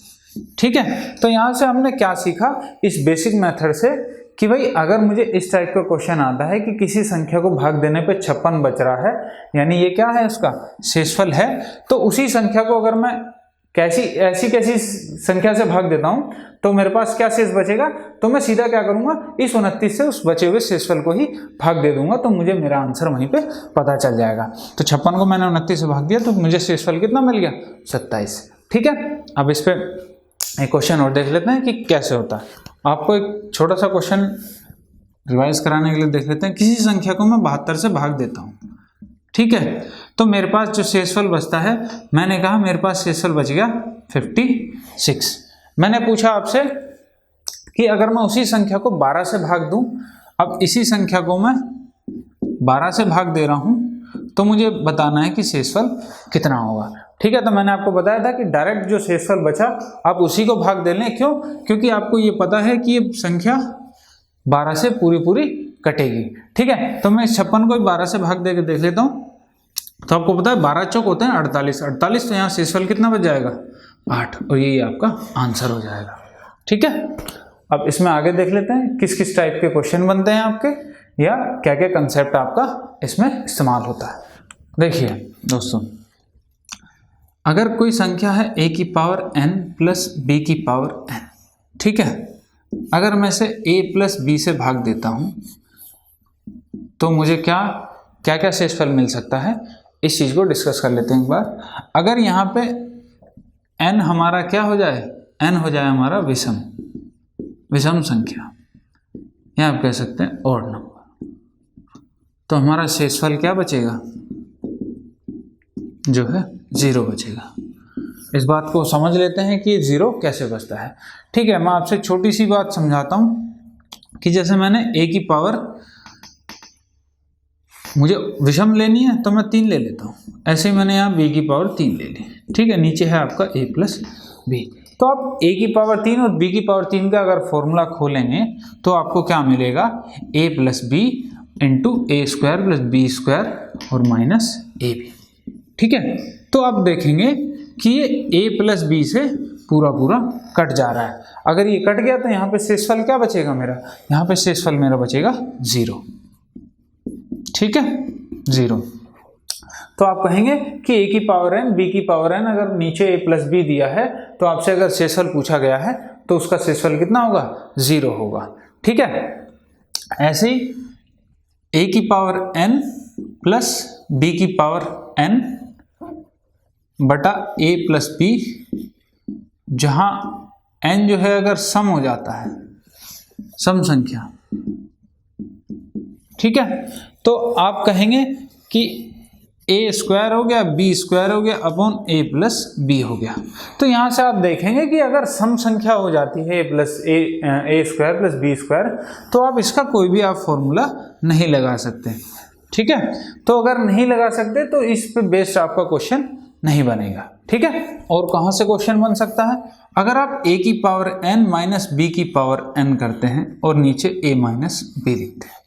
ठीक है, तो यहां से हमने क्या सीखा इस बेसिक मेथड से कि भाई अगर मुझे इस टाइप का क्वेश्चन आता है कि किसी संख्या को भाग देने पे 56 बच रहा है, यानी ये क्या है, उसका शेषफल है, तो उसी संख्या को अगर मैं कैसी संख्या से भाग देता हूं तो मेरे पास क्या शेष बचेगा, तो मैं सीधा क्या करूंगा, इस 29 से उस बचे हुए शेषफल को ही भाग दे दूंगा, तो मुझे मेरा आंसर वहीं पे पता चल जाएगा। तो 56 को मैंने 29 से भाग दिया तो मुझे शेषफल कितना मिल गया, 27। ठीक है, अब इस पे एक क्वेश्चन और देख लेते हैं कि कैसे होता है। आपको एक छोटा सा क्वेश्चन रिवाइज कराने के लिए देख लेते हैं। किसी संख्या को मैं 72 से भाग देता हूँ, ठीक है, तो मेरे पास जो शेषफल बचता है, मैंने कहा मेरे पास शेषफल बच गया 56। मैंने पूछा आपसे कि अगर मैं उसी संख्या को 12 से भाग दूं, अब इसी संख्या को मैं 12 से भाग दे रहा हूं, तो मुझे बताना है कि शेषफल कितना होगा। ठीक है, तो मैंने आपको बताया था कि डायरेक्ट जो शेषफल बचा आप उसी को भाग दे लें। क्यों, क्योंकि आपको ये पता है कि ये संख्या 12 से पूरी कटेगी। ठीक है, तो मैं 56 को 12 से भाग दे के देख लेता हूँ। तो आपको पता है 12 चौक होते हैं 48, तो यहाँ शेषफल कितना बच जाएगा, 8, और यही आपका आंसर हो जाएगा। ठीक है, अब इसमें आगे देख लेते हैं किस किस टाइप के क्वेश्चन बनते हैं आपके, या क्या क्या कंसेप्ट आपका इसमें इस्तेमाल होता है। देखिए दोस्तों, अगर कोई संख्या है a की पावर n प्लस b की पावर n, ठीक है, अगर मैं इसे a प्लस b से भाग देता हूं तो मुझे क्या क्या शेषफल मिल सकता है, इस चीज को डिस्कस कर लेते हैं एक बार। अगर यहाँ पे n हमारा क्या हो जाए, n हो जाए हमारा विषम संख्या, या आप कह सकते हैं ऑड नंबर, तो हमारा शेषफल क्या बचेगा, जो है 0 बचेगा। इस बात को समझ लेते हैं कि 0 कैसे बचता है। ठीक है, मैं आपसे छोटी सी बात समझाता हूँ कि जैसे मैंने a की पावर, मुझे विषम लेनी है तो मैं 3 ले लेता हूँ, ऐसे ही मैंने यहाँ b की पावर 3 ले ली। ठीक है, नीचे है आपका a प्लस b। तो आप a की पावर 3 और b की पावर 3 का अगर फॉर्मूला खोलेंगे तो आपको क्या मिलेगा, a plus B into A square plus B square और माइनस ए बी। ठीक है, तो आप देखेंगे कि ये a प्लस बी से पूरा पूरा कट जा रहा है। अगर ये कट गया तो यहाँ पे शेषफल क्या बचेगा मेरा, यहाँ पे शेषफल मेरा बचेगा 0। ठीक है, 0। तो आप कहेंगे कि a की पावर n b की पावर n, अगर नीचे a प्लस बी दिया है तो आपसे अगर शेषफल पूछा गया है तो उसका शेषफल कितना होगा, 0 होगा। ठीक है, ऐसे ही a की पावर n प्लस b की पावर n बटा a प्लस बी, जहां n जो है अगर सम हो जाता है, सम संख्या, ठीक है, तो आप कहेंगे कि a स्क्वायर हो गया, b स्क्वायर हो गया अपॉन a प्लस बी हो गया। तो यहाँ से आप देखेंगे कि अगर सम संख्या हो जाती है a plus A square plus B square, तो आप इसका कोई भी आप फॉर्मूला नहीं लगा सकते। ठीक है, तो अगर नहीं लगा सकते तो इस पे बेस्ड आपका क्वेश्चन नहीं बनेगा। ठीक है, और कहाँ से क्वेश्चन बन सकता है, अगर आप a की पावर n माइनस b की पावर n करते हैं और नीचे a माइनस b लिखते हैं।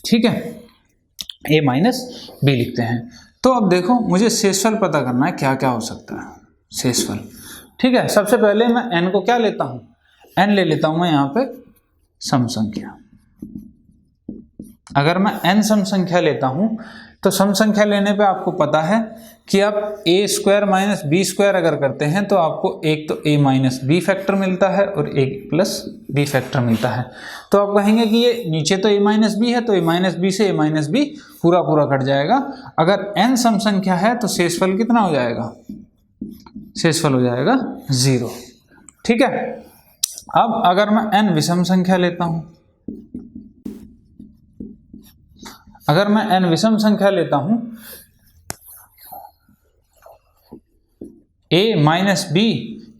ठीक है, a माइनस b लिखते हैं। तो अब देखो, मुझे शेषफल पता करना है, क्या क्या हो सकता है शेषफल। ठीक है, सबसे पहले मैं n को क्या लेता हूँ, n ले लेता हूँ मैं यहाँ पे सम संख्या। अगर मैं n सम संख्या लेता हूँ तो सम संख्या लेने पे आपको पता है कि आप a square minus B square अगर करते हैं तो आपको एक तो a माइनस बी फैक्टर मिलता है और एक प्लस बी फैक्टर मिलता है। तो आप कहेंगे कि ये नीचे तो a माइनस बी है, तो a माइनस बी से a माइनस बी पूरा पूरा कट जाएगा। अगर n सम संख्या है तो शेषफल कितना हो जाएगा, शेषफल हो जाएगा 0। ठीक है, अब अगर मैं n विषम संख्या लेता हूं, अगर मैं n विषम संख्या लेता हूं, a माइनस बी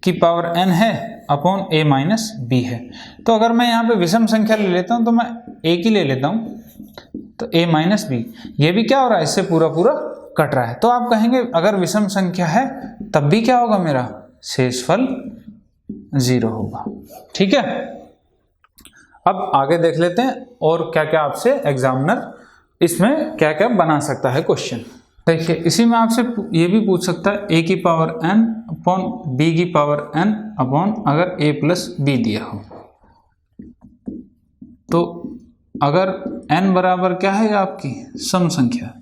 की पावर n है अपॉन a माइनस बी है। तो अगर मैं यहाँ पे विषम संख्या ले लेता हूं तो मैं a की ले लेता हूं, तो a माइनस बी, ये भी क्या हो रहा है, इससे पूरा पूरा कट रहा है। तो आप कहेंगे अगर विषम संख्या है तब भी क्या होगा, मेरा शेषफल 0 होगा। ठीक है, अब आगे देख लेते हैं और क्या क्या आपसे एग्जामिनर इसमें क्या क्या बना सकता है क्वेश्चन। देखिए, इसी में आपसे ये भी पूछ सकता है a की पावर n अपॉन b की पावर n अपॉन अगर a प्लस बी दिया हो, तो अगर n बराबर क्या है आपकी सम संख्या,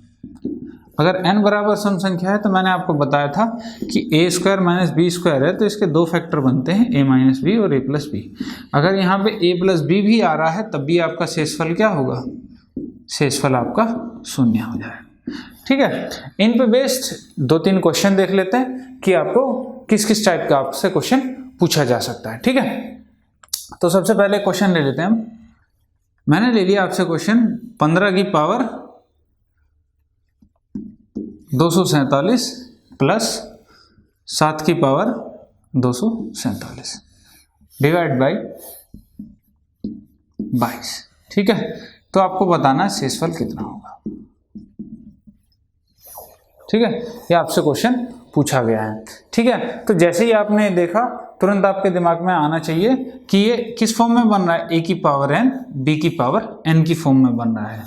अगर n बराबर सम संख्या है तो मैंने आपको बताया था कि a square minus B square है, तो इसके दो फैक्टर बनते हैं, a माइनस बी और a प्लस बी। अगर यहाँ पे a प्लस बी भी आ रहा है तब भी आपका शेषफल क्या होगा, शेषफल आपका 0 हो जाएगा। ठीक है, इन पे बेस्ड 2-3 क्वेश्चन देख लेते हैं कि आपको किस किस टाइप का आपसे क्वेश्चन पूछा जा सकता है। ठीक है, तो सबसे पहले क्वेश्चन ले लेते हैं हम। मैंने ले लिया आपसे क्वेश्चन 15 की पावर 247 प्लस 7 की पावर 247 डिवाइड बाई 22। ठीक है, तो आपको बताना है शेषफल कितना होगा। ठीक है, ये आपसे क्वेश्चन पूछा गया है। ठीक है, तो जैसे ही आपने देखा तुरंत आपके दिमाग में आना चाहिए कि ये किस फॉर्म में बन रहा है, a की पावर n b की पावर n की फॉर्म में बन रहा है,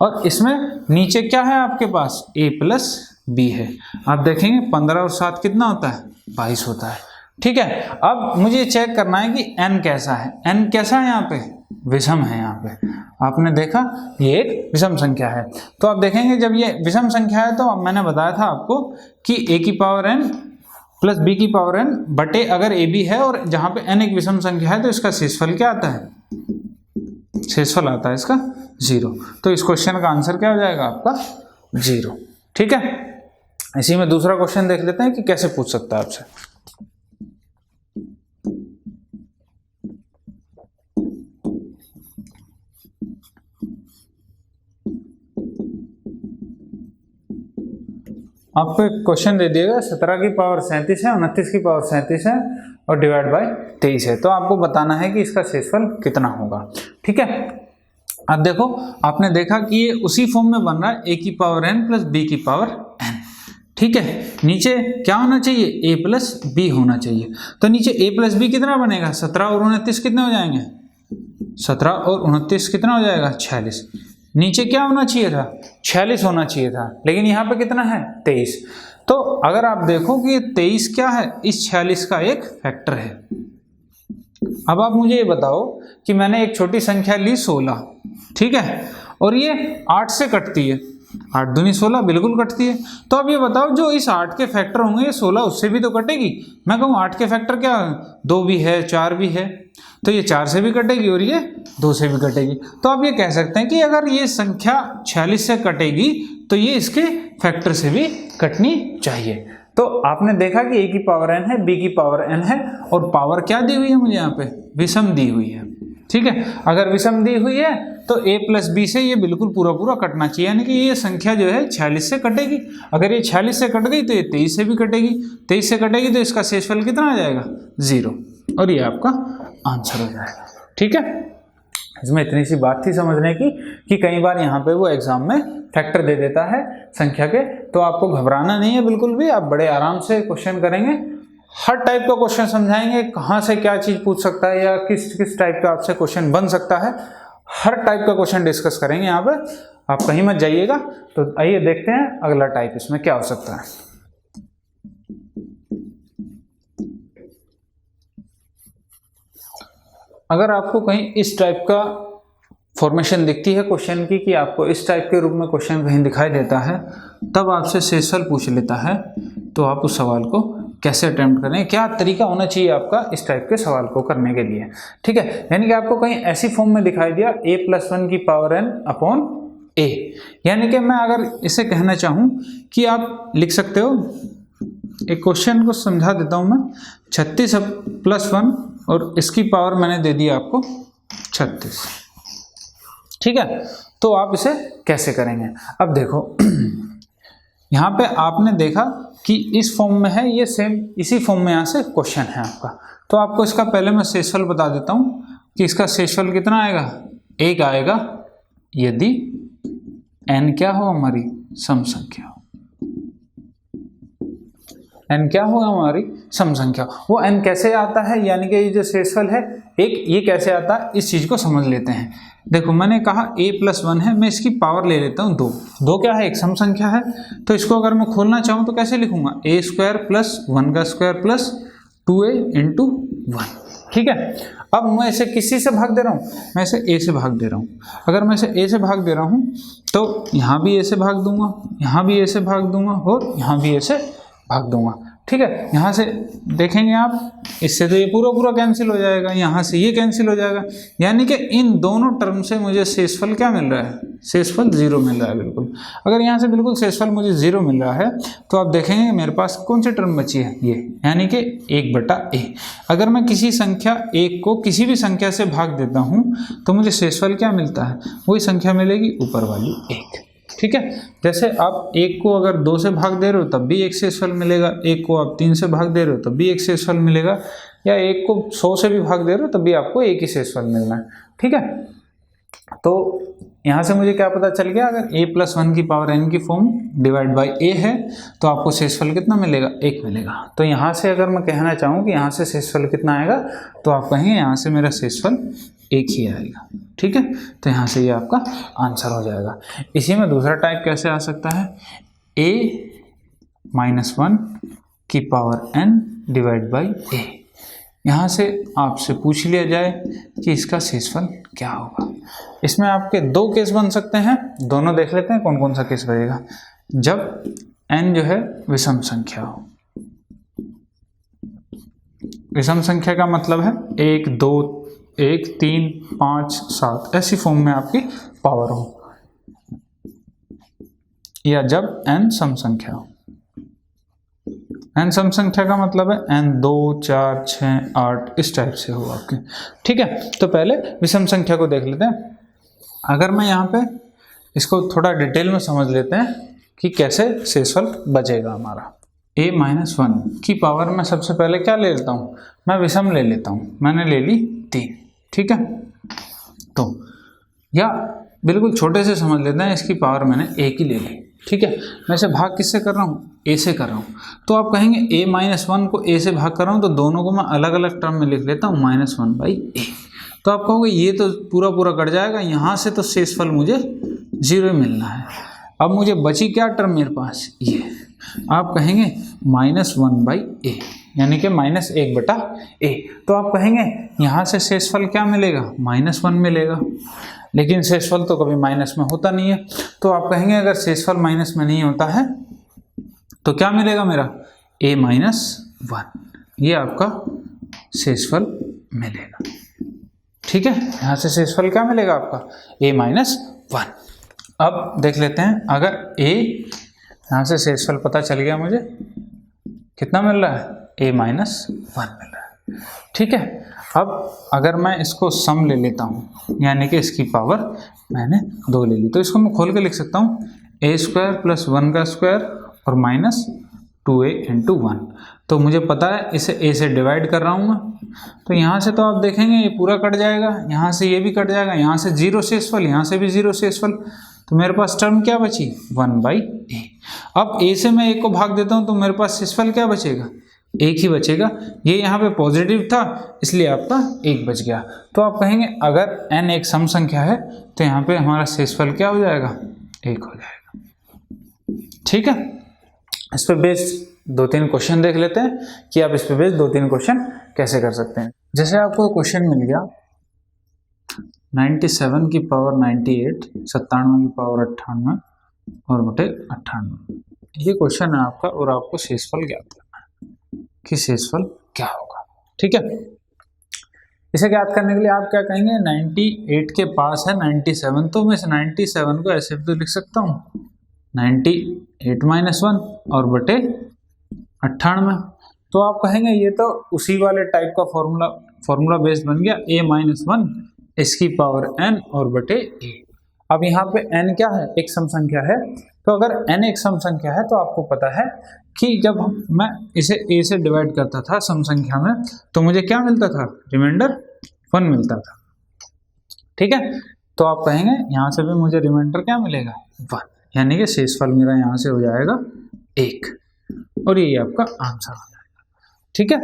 और इसमें नीचे क्या है आपके पास, a प्लस b है। आप देखेंगे 15 और 7 कितना होता है, 22 होता है। ठीक है, अब मुझे चेक करना है कि n कैसा है, n कैसा है, यहाँ पे विषम है। यहाँ पे आपने देखा ये एक विषम संख्या है, तो आप देखेंगे जब ये विषम संख्या है तो मैंने बताया था आपको कि a की पावर n प्लस b की पावर n बटे अगर a b है और जहाँ पे n एक विषम संख्या है तो इसका शेषफल क्या आता है, शेषफल आता है इसका 0। तो इस क्वेश्चन का आंसर क्या हो जाएगा आपका 0। ठीक है, इसी में दूसरा क्वेश्चन देख लेते हैं कि कैसे पूछ सकता है आपसे। आपको एक क्वेश्चन दे दिएगा 17 की पावर 37 है, 29 की पावर 37 है और डिवाइड बाय 23 है, तो आपको बताना है कि इसका शेषफल कितना होगा। ठीक है, अब देखो आपने देखा कि ये उसी फॉर्म में बन रहा है a की पावर n प्लस b की पावर n। ठीक है, नीचे क्या होना चाहिए, a प्लस b होना चाहिए, तो नीचे a प्लस b कितना बनेगा, 17 और 29 कितने हो जाएंगे, 17 और 29 कितना हो जाएगा, 46। नीचे क्या होना चाहिए था, 46 होना चाहिए था, लेकिन यहाँ पे कितना है, 23। तो अगर आप देखो कि 23 क्या है, इस 46 का एक फैक्टर है। अब आप मुझे ये बताओ कि मैंने एक छोटी संख्या ली 16, ठीक है, और ये 8 से कटती है, 8 दूनी 16 बिल्कुल कटती है। तो अब ये बताओ जो इस 8 के फैक्टर होंगे ये 16 उससे भी तो कटेगी। मैं कहूँ 8 के फैक्टर क्या, 2 भी है 4 भी है, तो ये 4 से भी कटेगी और ये 2 से भी कटेगी। तो आप ये कह सकते हैं कि अगर ये संख्या 46 से कटेगी तो ये इसके फैक्टर से भी कटनी चाहिए। तो आपने देखा कि a की पावर n है, b की पावर n है, और पावर क्या दी हुई है मुझे यहाँ पे, विषम दी हुई है। ठीक है, अगर विषम दी हुई है तो a प्लस b से ये बिल्कुल पूरा पूरा कटना चाहिए, यानी कि ये संख्या जो है 46 से कटेगी। अगर ये 46 से कट गई तो ये 23 से भी कटेगी, 23 से कटेगी तो इसका शेषफल कितना आ जाएगा, 0, और ये आपका आंसर हो जाएगा। ठीक है, इसमें इतनी सी बात थी समझने की कि कई बार यहाँ पे वो एग्जाम में फैक्टर दे देता है संख्या के, तो आपको घबराना नहीं है बिल्कुल भी, आप बड़े आराम से क्वेश्चन करेंगे, हर टाइप का क्वेश्चन समझाएंगे, कहाँ से क्या चीज़ पूछ सकता है या किस किस टाइप का आपसे क्वेश्चन बन सकता है, हर टाइप का क्वेश्चन डिस्कस करेंगे यहाँ पे, आप कहीं मत जाइएगा। तो आइए देखते हैं अगला टाइप इसमें क्या हो सकता है। अगर आपको कहीं इस टाइप का फॉर्मेशन दिखती है क्वेश्चन की कि आपको इस टाइप के रूप में क्वेश्चन कहीं दिखाई देता है, तब आपसे शेषफल पूछ लेता है, तो आप उस सवाल को कैसे अटेम्प्ट करें, क्या तरीका होना चाहिए आपका इस टाइप के सवाल को करने के लिए। ठीक है, यानी कि आपको कहीं ऐसी फॉर्म में दिखाई दिया a प्लस 1 की पावर n अपॉन a, यानी कि मैं अगर इसे कहना चाहूँ कि आप लिख सकते हो, एक क्वेश्चन को समझा देता हूँ मैं, 36 प्लस 1 और इसकी पावर मैंने दे दी आपको 36। ठीक है, तो आप इसे कैसे करेंगे। अब देखो यहाँ पे आपने देखा कि इस फॉर्म में है, ये सेम इसी फॉर्म में यहाँ से क्वेश्चन है आपका, तो आपको इसका पहले मैं शेषफल बता देता हूँ कि इसका शेषफल कितना आएगा, 1 आएगा यदि n क्या हो, हमारी सम संख्या हो, n क्या होगा, हमारी सम संख्या। वो n कैसे आता है, यानी कि ये जो शेषफल है एक, ये कैसे आता है इस चीज को समझ लेते हैं। देखो मैंने कहा a प्लस 1 है, मैं इसकी पावर ले लेता हूँ 2, 2 क्या है, एक सम संख्या है, तो इसको अगर मैं खोलना चाहूँ तो कैसे लिखूंगा, a स्क्वायर प्लस 1 का स्क्वायर प्लस 2a इंटू 1। ठीक है, अब मैं इसे किसी से भाग दे रहा हूँ, मैं इसे a से भाग दे रहा हूँ। अगर मैं इसे a से भाग दे रहा हूँ तो यहाँ भी a से भाग दूंगा, यहाँ भी a से भाग दूंगा और यहाँ भी a से भाग दूंगा। ठीक है, यहाँ से देखेंगे आप, इससे तो ये पूरा पूरा कैंसिल हो जाएगा, यहाँ से ये कैंसिल हो जाएगा, यानी कि इन दोनों टर्म से मुझे शेषफल क्या मिल रहा है, शेषफल 0 मिल रहा है बिल्कुल। अगर यहाँ से बिल्कुल शेषफल मुझे 0 मिल रहा है तो आप देखेंगे मेरे पास कौन सी टर्म बची है, ये, यानी कि 1/a। अगर मैं किसी संख्या 1 को किसी भी संख्या से भाग देता हूँ तो मुझे शेषफल क्या मिलता है, वही संख्या मिलेगी ऊपर वाली 1। ठीक है, जैसे आप 1 को अगर 2 से भाग दे रहे हो तब भी 1 शेषफल मिलेगा, 1 को आप 3 से भाग दे रहे हो तब भी 1 शेषफल मिलेगा, या 1 को 100 से भी भाग दे रहे हो तब भी आपको 1 ही शेषफल मिलना है। ठीक है, तो यहाँ से मुझे क्या पता चल गया, अगर a प्लस 1 की पावर n की फॉर्म डिवाइड बाई a है तो आपको शेषफल कितना मिलेगा, 1 मिलेगा। तो यहाँ से अगर मैं कहना चाहूँ कि यहाँ से शेषफल कितना आएगा, तो आप कहेंगे यहाँ से मेरा शेषफल 1 ही आएगा। ठीक है, तो यहाँ से ये आपका आंसर हो जाएगा। इसी में दूसरा टाइप कैसे आ सकता है, a माइनस 1 की power n divide by a। यहाँ से आपसे पूछ लिया जाए कि इसका शेषफल क्या होगा। इसमें आपके 2 केस बन सकते हैं, दोनों देख लेते हैं कौन कौन सा केस बनेगा। जब n जो है विषम संख्या हो, विषम संख्या का मतलब है 1 2 1 3 5 7 ऐसी फॉर्म में आपकी पावर हो, या जब n सम संख्या हो। n सम संख्या का मतलब है n 2 4 6 8 इस टाइप से हो आपके। ठीक है, तो पहले विषम संख्या को देख लेते हैं। अगर मैं यहाँ पे इसको थोड़ा डिटेल में समझ लेते हैं कि कैसे शेषफल बचेगा हमारा। a-1 की पावर में सबसे पहले क्या ले लेता हूँ, मैं विषम ले लेता हूँ, मैंने ले ली 3, ठीक है। तो या बिल्कुल छोटे से समझ लेते हैं, इसकी पावर मैंने a की ले ली, ठीक है। मैं इसे भाग किससे कर रहा हूँ, a से कर रहा हूँ। तो आप कहेंगे a-1 को a से भाग कर रहा हूँ, तो दोनों को मैं अलग अलग टर्म में लिख लेता हूँ -1/a। तो आप कहोगे ये तो पूरा पूरा कट जाएगा, यहाँ से तो शेषफल मुझे 0 मिलना है। अब मुझे बची क्या टर्म मेरे पास, ये आप कहेंगे -1/a, यानी कि -1/a। तो आप कहेंगे यहाँ से शेषफल क्या मिलेगा, -1 मिलेगा। लेकिन शेषफल तो कभी माइनस में होता नहीं है, तो आप कहेंगे अगर शेषफल माइनस में नहीं होता है तो क्या मिलेगा मेरा, a-1, ये आपका शेषफल मिलेगा, ठीक है। यहाँ से शेषफल क्या मिलेगा आपका, a-1। अब देख लेते हैं, अगर a, यहाँ से शेषफल पता चल गया मुझे कितना मिल रहा है, a-1 मिल रहा है, ठीक है। अब अगर मैं इसको सम ले लेता हूँ, यानी कि इसकी पावर मैंने 2 ले ली, तो इसको मैं खोल के लिख सकता हूँ a² + 1 का स्क्वायर और -2a × 1। तो मुझे पता है इसे a से डिवाइड कर रहा हूँ मैं, तो यहाँ से तो आप देखेंगे ये पूरा कट जाएगा, यहाँ से ये भी कट जाएगा, यहाँ से 0 शेषफल, यहाँ से भी 0 शेषफल, तो मेरे पास टर्म क्या बची, 1/a। अब a से मैं 1 को भाग देता हूँ तो मेरे पास शेषफल क्या बचेगा, 1 ही बचेगा। ये यहाँ पे पॉजिटिव था इसलिए आपका 1 बच गया। तो आप कहेंगे अगर n एक सम संख्या है तो यहाँ पे हमारा शेषफल क्या हो जाएगा, 1 हो जाएगा, ठीक है। इस पे बेस्ड 2-3 क्वेश्चन देख लेते हैं कि आप इस पे बेस्ड 2-3 क्वेश्चन कैसे कर सकते हैं। जैसे आपको क्वेश्चन मिल गया 97 की पावर 98, 97 की पावर 98 और बटे 98, ये क्वेश्चन है आपका, और आपको शेषफल ज्ञात करना है कि शेषफल क्या होगा, ठीक है। इसे ज्ञात करने के लिए आप क्या कहेंगे, 98 के पास है 97, तो मैं इस 97 को ऐसे भी तो लिख सकता हूँ 98-1 और बटे 98। तो आप कहेंगे ये तो उसी वाले टाइप का फॉर्मूला बेस्ड बन गया, a-1 इसकी पावर n और बटे a। अब यहाँ पे n क्या है, एक सम संख्या है, तो अगर n एक सम संख्या है तो आपको पता है कि जब मैं इसे a से डिवाइड करता था सम संख्या में तो मुझे क्या मिलता था, रिमाइंडर 1 मिलता था, ठीक है। तो आप कहेंगे यहाँ से भी मुझे रिमाइंडर क्या मिलेगा, 1, यानी कि शेषफल मेरा यहाँ से हो जाएगा 1, और ये आपका आंसर हो जाएगा, ठीक है।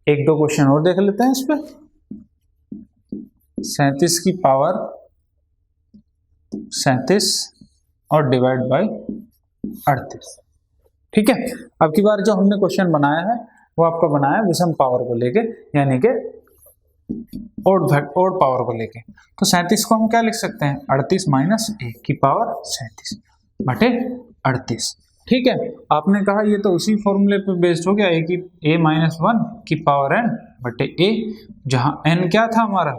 1-2 क्वेश्चन और देख लेते हैं इस पर। 37 की पावर 37 और डिवाइड बाय 38, ठीक है। अब की बार जो हमने क्वेश्चन बनाया है वो आपका बनाया विषम पावर को लेके, यानी कि ओड पावर को लेके। तो 37 को हम क्या लिख सकते हैं, 38 - 1 की पावर 37 बटे 38, ठीक है। आपने कहा ये तो उसी फॉर्मूले पे बेस्ड हो गया, a-1 की पावर n बटे a, जहां n क्या था हमारा,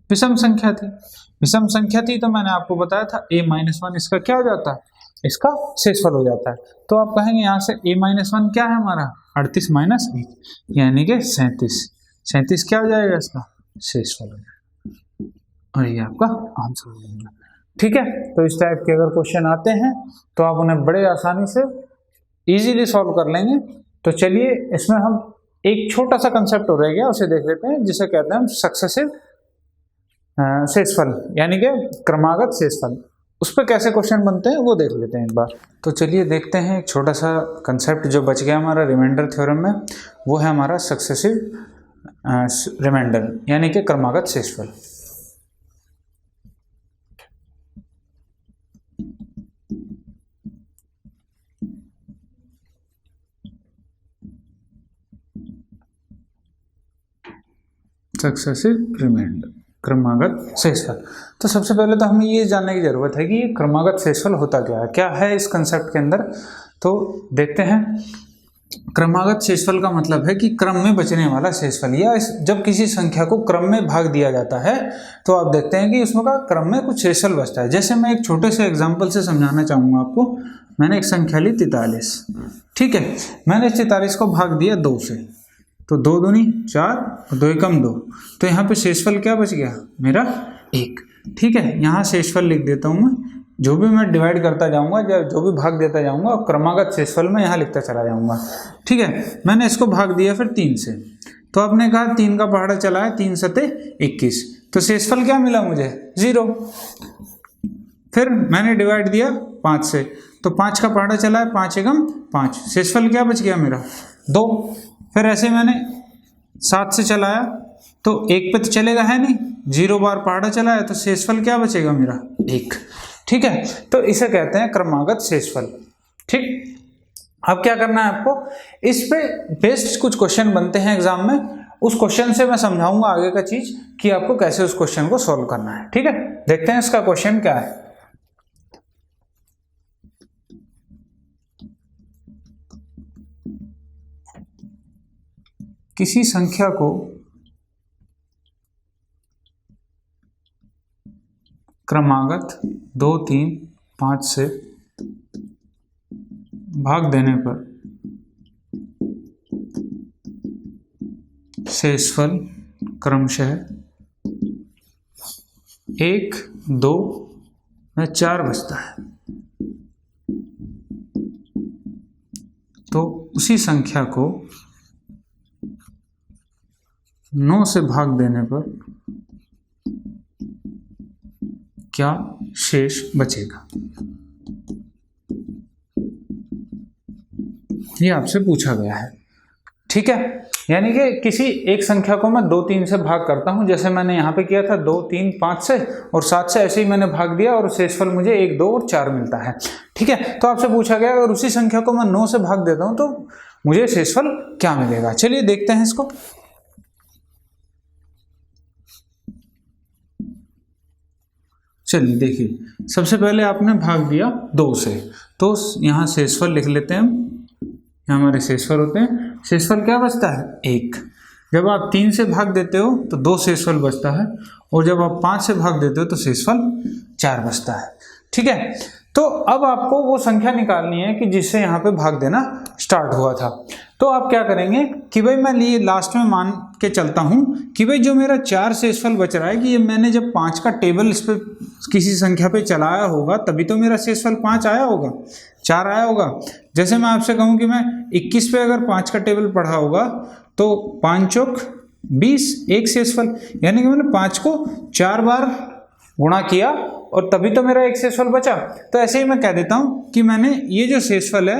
विषम संख्या थी। विषम संख्या थी तो मैंने आपको बताया था a-1 इसका क्या हो जाता है, इसका शेषफल हो जाता है। तो आप कहेंगे यहाँ से a-1 क्या है हमारा, 38 - 1, यानी कि 37 क्या हो जाएगा, इसका शेषफल हो जाएगा, और ये आपका आंसर हो जाएगा, ठीक है। तो इस टाइप के अगर क्वेश्चन आते हैं तो आप उन्हें बड़े आसानी से इजीली सॉल्व कर लेंगे। तो चलिए इसमें हम एक छोटा सा कंसेप्ट हो रह गया, उसे देख लेते हैं, जिसे कहते हैं हम सक्सेसिव शेषफल, यानी कि क्रमागत शेषफल। उस पर कैसे क्वेश्चन बनते हैं वो देख लेते हैं एक बार। तो चलिए देखते हैं, एक छोटा सा कंसेप्ट जो बच गया हमारा रिमाइंडर थ्योरम में, वो है हमारा सक्सेसिव रिमाइंडर, यानी कि क्रमागत शेषफल। सक्सेसिव रिमाइंडर, क्रमागत शेषफल। तो सबसे पहले तो हमें ये जानने की जरूरत है कि ये क्रमागत शेषफल होता क्या है इस कंसेप्ट के अंदर। तो देखते हैं, क्रमागत शेषफल का मतलब है कि क्रम में बचने वाला शेषफल, या जब किसी संख्या को क्रम में भाग दिया जाता है तो आप देखते हैं कि उसमें का क्रम में कुछ शेषफल बचता है। जैसे मैं एक छोटे से एग्जाम्पल से समझाना चाहूँगा आपको। मैंने एक संख्या ली 43, ठीक है। मैंने 43 को भाग दिया 2 से, तो 2 दूनी 4 और 2 एकम 2, तो यहाँ पे शेषफल क्या बच गया मेरा 1, ठीक है। यहाँ शेषफल लिख देता हूँ मैं जो भी मैं डिवाइड करता जाऊंगा, जो भी भाग देता जाऊंगा, क्रमागत शेषफल में यहाँ लिखता चला जाऊंगा। ठीक है, मैंने इसको भाग दिया फिर 3 से, तो आपने कहा 3 का पहाड़ा चला है, 3 सते 21, तो शेषफल क्या मिला मुझे 0। फिर मैंने डिवाइड दिया 5 से, तो 5 का पहाड़ा चला है, 5 एकम 5, शेषफल क्या बच गया मेरा 2। फिर ऐसे मैंने 7 से चलाया, तो 1 पे तो चलेगा है नहीं, 0 बार पहाड़ा चला है, तो शेषफल क्या बचेगा मेरा 1। ठीक है, तो इसे कहते हैं क्रमागत शेषफल। ठीक, अब क्या करना है आपको, इस पे बेस्ड कुछ क्वेश्चन बनते हैं एग्जाम में, उस क्वेश्चन से मैं समझाऊंगा आगे का चीज कि आपको कैसे उस क्वेश्चन को सॉल्व करना है। ठीक है, देखते हैं इसका क्वेश्चन क्या है। किसी संख्या को क्रमागत 2, 3, 5 से भाग देने पर शेषफल क्रमशः 1, 2 में 4 बचता है, तो उसी संख्या को 9 से भाग देने पर क्या शेष बचेगा, ये आपसे पूछा गया है। ठीक है, यानी कि किसी एक संख्या को मैं 2, 3 से भाग करता हूं, जैसे मैंने यहाँ पे किया था 2, 3, 5 से और 7 से, ऐसे ही मैंने भाग दिया और शेषफल मुझे 1, 2 और 4 मिलता है। ठीक है, तो आपसे पूछा गया अगर उसी संख्या को मैं 9 से भाग देता हूं तो मुझे शेषफल क्या मिलेगा। चलिए देखते हैं इसको। चलिए देखिए, सबसे पहले आपने भाग दिया 2 से, तो यहाँ शेषफल लिख लेते हैं हम, यहाँ हमारे शेषफल होते हैं। शेषफल क्या बचता है 1। जब आप 3 से भाग देते हो तो 2 शेषफल बचता है, और जब आप 5 से भाग देते हो तो शेषफल 4 बचता है। ठीक है, तो अब आपको वो संख्या निकालनी है कि जिससे यहाँ पे भाग देना स्टार्ट हुआ था। तो आप क्या करेंगे कि भाई मैं लास्ट में मान के चलता हूँ कि भाई जो मेरा 4 शेषफल बच रहा है, कि ये मैंने जब 5 का टेबल इस पर किसी संख्या पे चलाया होगा तभी तो मेरा शेषफल 5 आया होगा, 4 आया होगा। जैसे मैं आपसे कहूँ कि मैं 21 पे अगर 5 का टेबल पढ़ा होगा तो 5 चौक 20, 1 शेषफल, यानी कि मैंने 5 को 4 बार गुणा किया और तभी तो मेरा 1 शेषफल बचा। तो ऐसे ही मैं कह देता हूँ कि मैंने ये जो शेषफल है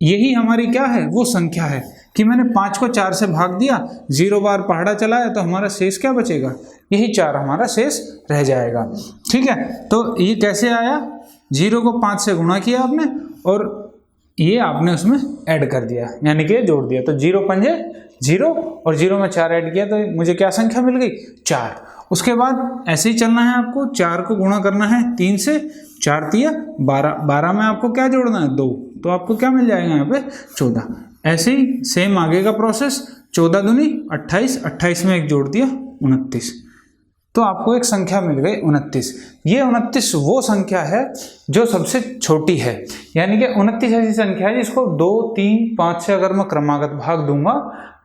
यही हमारी क्या है, वो संख्या है कि मैंने 5 को 4 से भाग दिया, 0 बार पहाड़ा चलाया, तो हमारा शेष क्या बचेगा, यही 4 हमारा शेष रह जाएगा। ठीक है, तो ये कैसे आया, 0 को 5 से गुणा किया आपने और ये आपने उसमें ऐड कर दिया, यानी कि जोड़ दिया, तो 0 पंजे 0 और 0 में 4 ऐड किया तो मुझे क्या संख्या मिल गई 4। उसके बाद ऐसे ही चलना है आपको, 4 को गुणा करना है 3 से, 4 तिया 12, 12 में आपको क्या जोड़ना है 2, तो आपको क्या मिल जाएगा यहाँ पे 14। ऐसे ही सेम आगे का प्रोसेस, 14 दूनी 28, 28 में 1 जोड़ दिया 29, तो आपको एक संख्या मिल गई 29। ये 29 वो संख्या है जो सबसे छोटी है, यानी कि 29 ऐसी संख्या है जिसको 2, 3, 5 से अगर मैं क्रमागत भाग दूंगा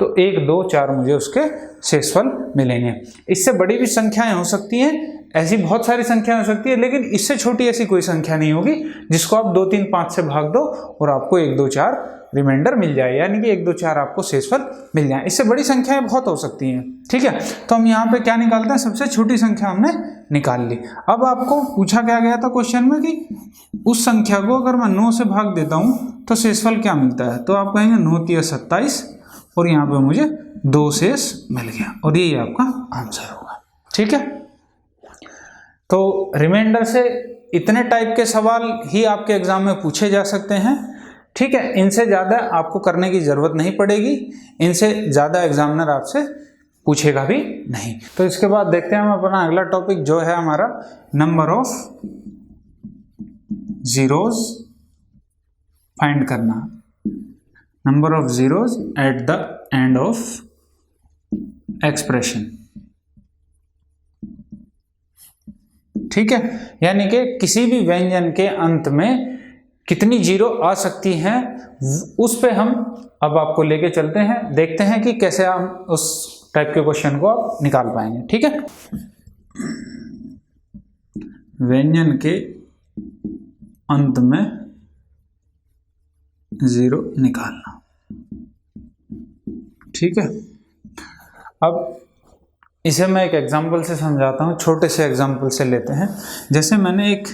तो 1, 2, 4 मुझे उसके शेषफल मिलेंगे। इससे बड़ी भी संख्याएं हो सकती हैं, ऐसी बहुत सारी संख्याएं हो सकती है, लेकिन इससे छोटी ऐसी कोई संख्या नहीं होगी जिसको आप 2, 3, 5 से भाग दो और आपको 1, 2, 4 रिमाइंडर मिल जाए, यानी कि 1, 2, 4 आपको शेषफल मिल जाए। इससे बड़ी संख्याएं बहुत हो सकती हैं। ठीक है, तो हम यहाँ पे क्या निकालते हैं, सबसे छोटी संख्या हमने निकाल ली। अब आपको पूछा क्या गया था क्वेश्चन में कि उस संख्या को अगर मैं 9 से भाग देता हूँ तो शेषफल क्या मिलता है, तो आप कहेंगे 9 तिया 27 और यहाँ पे मुझे 2 शेष मिल गया और यही आपका आंसर होगा। ठीक है, तो रिमाइंडर से इतने टाइप के सवाल ही आपके एग्जाम में पूछे जा सकते हैं। ठीक है, इनसे ज़्यादा आपको करने की ज़रूरत नहीं पड़ेगी, इनसे ज़्यादा एग्जामिनर आपसे पूछेगा भी नहीं। तो इसके बाद देखते हैं हम अपना अगला टॉपिक जो है हमारा नंबर ऑफ जीरोज फाइंड करना, number of zeros at the end of expression. ठीक है, यानी कि किसी भी व्यंजन के अंत में कितनी जीरो आ सकती हैं उस पे हम अब आपको लेके चलते हैं, देखते हैं कि कैसे हम उस टाइप के क्वेश्चन को आप निकाल पाएंगे। ठीक है, व्यंजन के अंत में 0 निकालना। ठीक है, अब इसे मैं एक एग्जाम्पल से समझाता हूँ, छोटे से एग्जाम्पल से लेते हैं। जैसे मैंने एक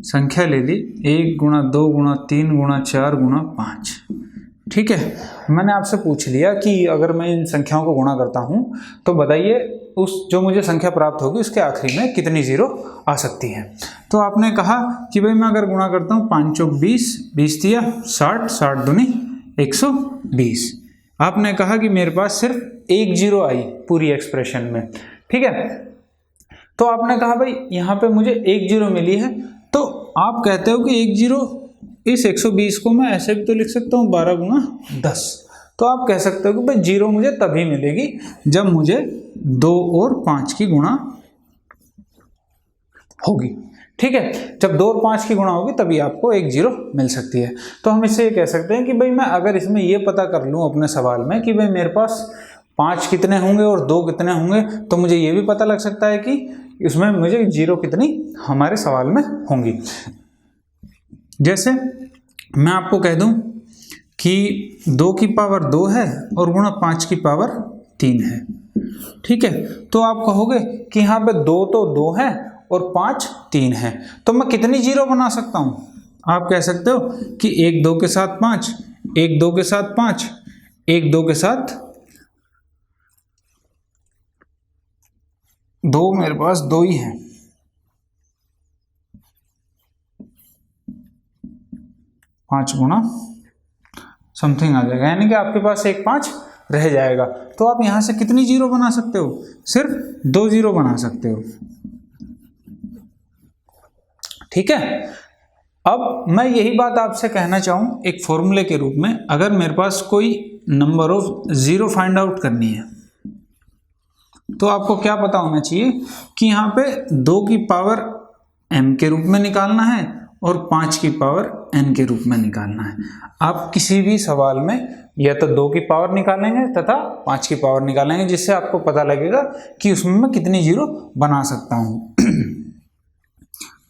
संख्या ले ली 1 गुणा 2 गुणा 3 गुणा 4 गुणा 5। ठीक है, मैंने आपसे पूछ लिया कि अगर मैं इन संख्याओं को गुणा करता हूँ तो बताइए उस जो मुझे संख्या प्राप्त होगी उसके आखिरी में कितनी जीरो आ सकती है। तो आपने कहा कि भाई मैं अगर गुणा करता हूँ 5 चौक 20, 20 दिया 60, 60 दूनी 120। आपने कहा कि मेरे पास सिर्फ एक जीरो आई पूरी एक्सप्रेशन में। ठीक है, तो आपने कहा भाई यहाँ पे मुझे एक जीरो मिली है, तो आप कहते हो कि एक जीरो, इस 120 को मैं ऐसे भी तो लिख सकता हूँ 12 गुणा 10। तो आप कह सकते हो कि भाई जीरो मुझे तभी मिलेगी जब मुझे 2 और 5 की गुणा होगी। ठीक है, जब 2 और 5 की गुणा होगी तभी आपको एक जीरो मिल सकती है। तो हम इससे ये कह सकते हैं कि भाई मैं अगर इसमें ये पता कर लूँ अपने सवाल में कि भाई मेरे पास 5 कितने होंगे और 2 कितने होंगे, तो मुझे ये भी पता लग सकता है कि इसमें मुझे जीरो कितनी हमारे सवाल में होंगी। जैसे मैं आपको कह दूं कि 2 की पावर 2 है और गुणा 5 की पावर 3 है। ठीक है, तो आप कहोगे कि यहाँ पे 2 तो 2 है और 5 3 है, तो मैं कितनी जीरो बना सकता हूँ? आप कह सकते हो कि 1 2 के साथ 5, 1 2 के साथ 5, 1 2 के साथ 2, मेरे पास 2 ही है। 5 गुणा समथिंग आ जाएगा, यानी कि आपके पास एक 5 रह जाएगा। तो आप यहां से कितनी जीरो बना सकते हो? सिर्फ 2 जीरो बना सकते हो। ठीक है, अब मैं यही बात आपसे कहना चाहूँ एक फॉर्मूले के रूप में, अगर मेरे पास कोई number of zero find out करनी है तो आपको क्या पता होना चाहिए कि यहाँ पे 2 की पावर m के रूप में निकालना है और 5 की पावर n के रूप में निकालना है। आप किसी भी सवाल में या तो 2 की पावर निकालेंगे तथा 5 की पावर निकालेंगे, जिससे आपको पता लगेगा कि उसमें मैं कितनी जीरो बना सकता हूँ।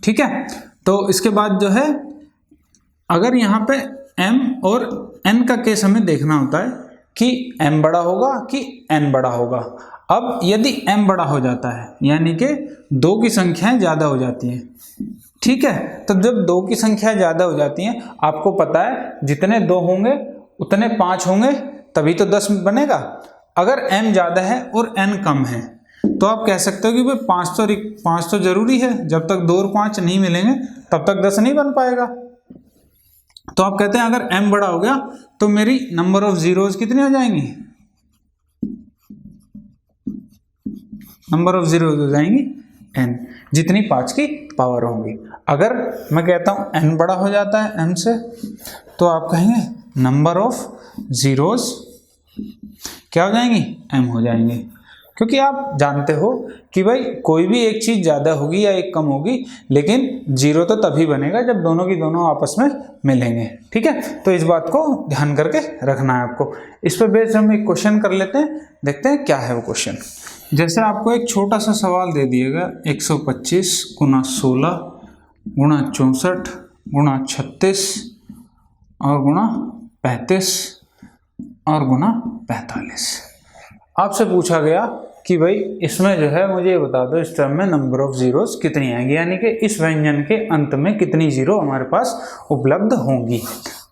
ठीक है, तो इसके बाद जो है, अगर यहाँ पे m और n का केस हमें देखना होता है कि m बड़ा होगा कि n बड़ा होगा। अब यदि m बड़ा हो जाता है यानी कि 2 की संख्याएं ज़्यादा हो जाती हैं। ठीक है, तो जब 2 की संख्या ज़्यादा हो जाती हैं, आपको पता है जितने 2 होंगे उतने 5 होंगे, तभी तो 10 बनेगा। अगर m ज़्यादा है और n कम है तो आप कह सकते हो कि भाई 5 तो जरूरी है, जब तक 2 और 5 नहीं मिलेंगे तब तक 10 नहीं बन पाएगा। तो आप कहते हैं अगर m बड़ा हो गया तो मेरी नंबर ऑफ जीरोज कितनी हो जाएंगी? नंबर ऑफ जीरोज हो जाएंगी n, जितनी 5 की पावर होंगी। अगर मैं कहता हूं n बड़ा हो जाता है m से, तो आप कहेंगे नंबर ऑफ जीरोज क्या हो जाएंगी? m हो जाएंगी। क्योंकि आप जानते हो कि भाई कोई भी एक चीज़ ज़्यादा होगी या एक कम होगी, लेकिन जीरो तो तभी बनेगा जब दोनों की दोनों आपस में मिलेंगे। ठीक है, तो इस बात को ध्यान करके रखना है आपको। इस पर बेस हम एक क्वेश्चन कर लेते हैं, देखते हैं क्या है वो क्वेश्चन। जैसे आपको एक छोटा सा सवाल दे दिएगा 125 गुणा 16 गुणा 64 गुणा 36 और गुणा 35 और गुणा 45। आपसे पूछा गया कि भाई इसमें जो है मुझे ये बता दो इस टर्म में नंबर ऑफ जीरोस कितनी आएंगी, यानी कि इस व्यंजन के अंत में कितनी जीरो हमारे पास उपलब्ध होंगी।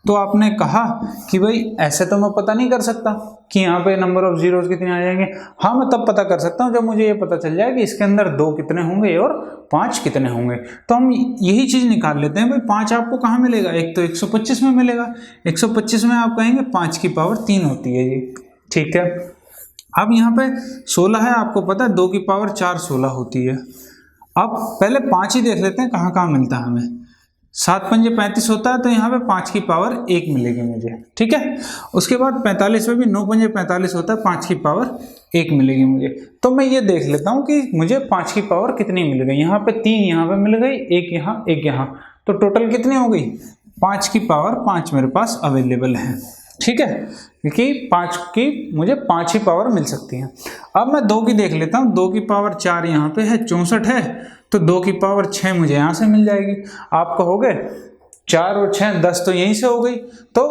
तो आपने कहा कि भाई ऐसे तो मैं पता नहीं कर सकता कि यहाँ पे नंबर ऑफ जीरोस कितने आ जाएंगे। हाँ, मैं तब पता कर सकता हूँ जब मुझे ये पता चल जाए कि इसके अंदर 2 कितने होंगे और 5 कितने होंगे। तो हम यही चीज़ निकाल लेते हैं। भाई 5 आपको कहाँ मिलेगा? एक तो 125 में मिलेगा। 125 में आप कहेंगे 5 की पावर 3 होती है ये। ठीक है, अब यहाँ पे 16 है, आपको पता है 2 की पावर 4 16 होती है। अब पहले 5 ही देख लेते हैं कहाँ कहाँ मिलता है हमें। 7 पंजे 35 होता है, तो यहाँ पे 5 की पावर 1 मिलेगी मुझे। ठीक है, उसके बाद 45 में भी 9 पंजे 45 होता है, 5 की पावर 1 मिलेगी मुझे। तो मैं ये देख लेता हूँ कि मुझे 5 की पावर कितनी मिल गई। यहाँ पे 3 यहाँ पे मिल गई, 1 यहाँ 1 यहाँ, तो टोटल कितनी हो गई? 5 की पावर 5 मेरे पास अवेलेबल है। ठीक है, क्योंकि 5 की मुझे 5 ही पावर मिल सकती है। अब मैं 2 की देख लेता हूँ, 2 की पावर 4 यहाँ पे है, 64 है, तो 2 की पावर 6 मुझे यहाँ से मिल जाएगी। आप कहोगे 4 और 6 10 तो यहीं से हो गई। तो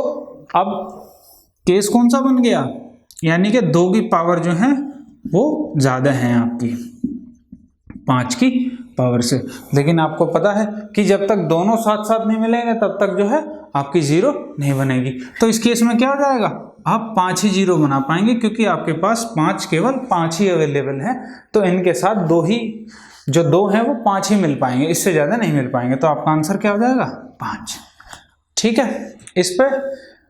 अब केस कौन सा बन गया, यानी कि 2 की पावर जो है वो ज़्यादा है आपकी 5 की पावर से। लेकिन आपको पता है कि जब तक दोनों साथ साथ नहीं मिलेंगे तब तक जो है आपकी 0 नहीं बनेगी। तो इस केस में क्या हो जाएगा, आप 5 ही 0 बना पाएंगे, क्योंकि आपके पास 5 केवल 5 ही अवेलेबल है। तो इनके साथ 2 ही, जो 2 हैं वो 5 ही मिल पाएंगे, इससे ज़्यादा नहीं मिल पाएंगे। तो आपका आंसर क्या हो जाएगा, 5। ठीक है, इस पे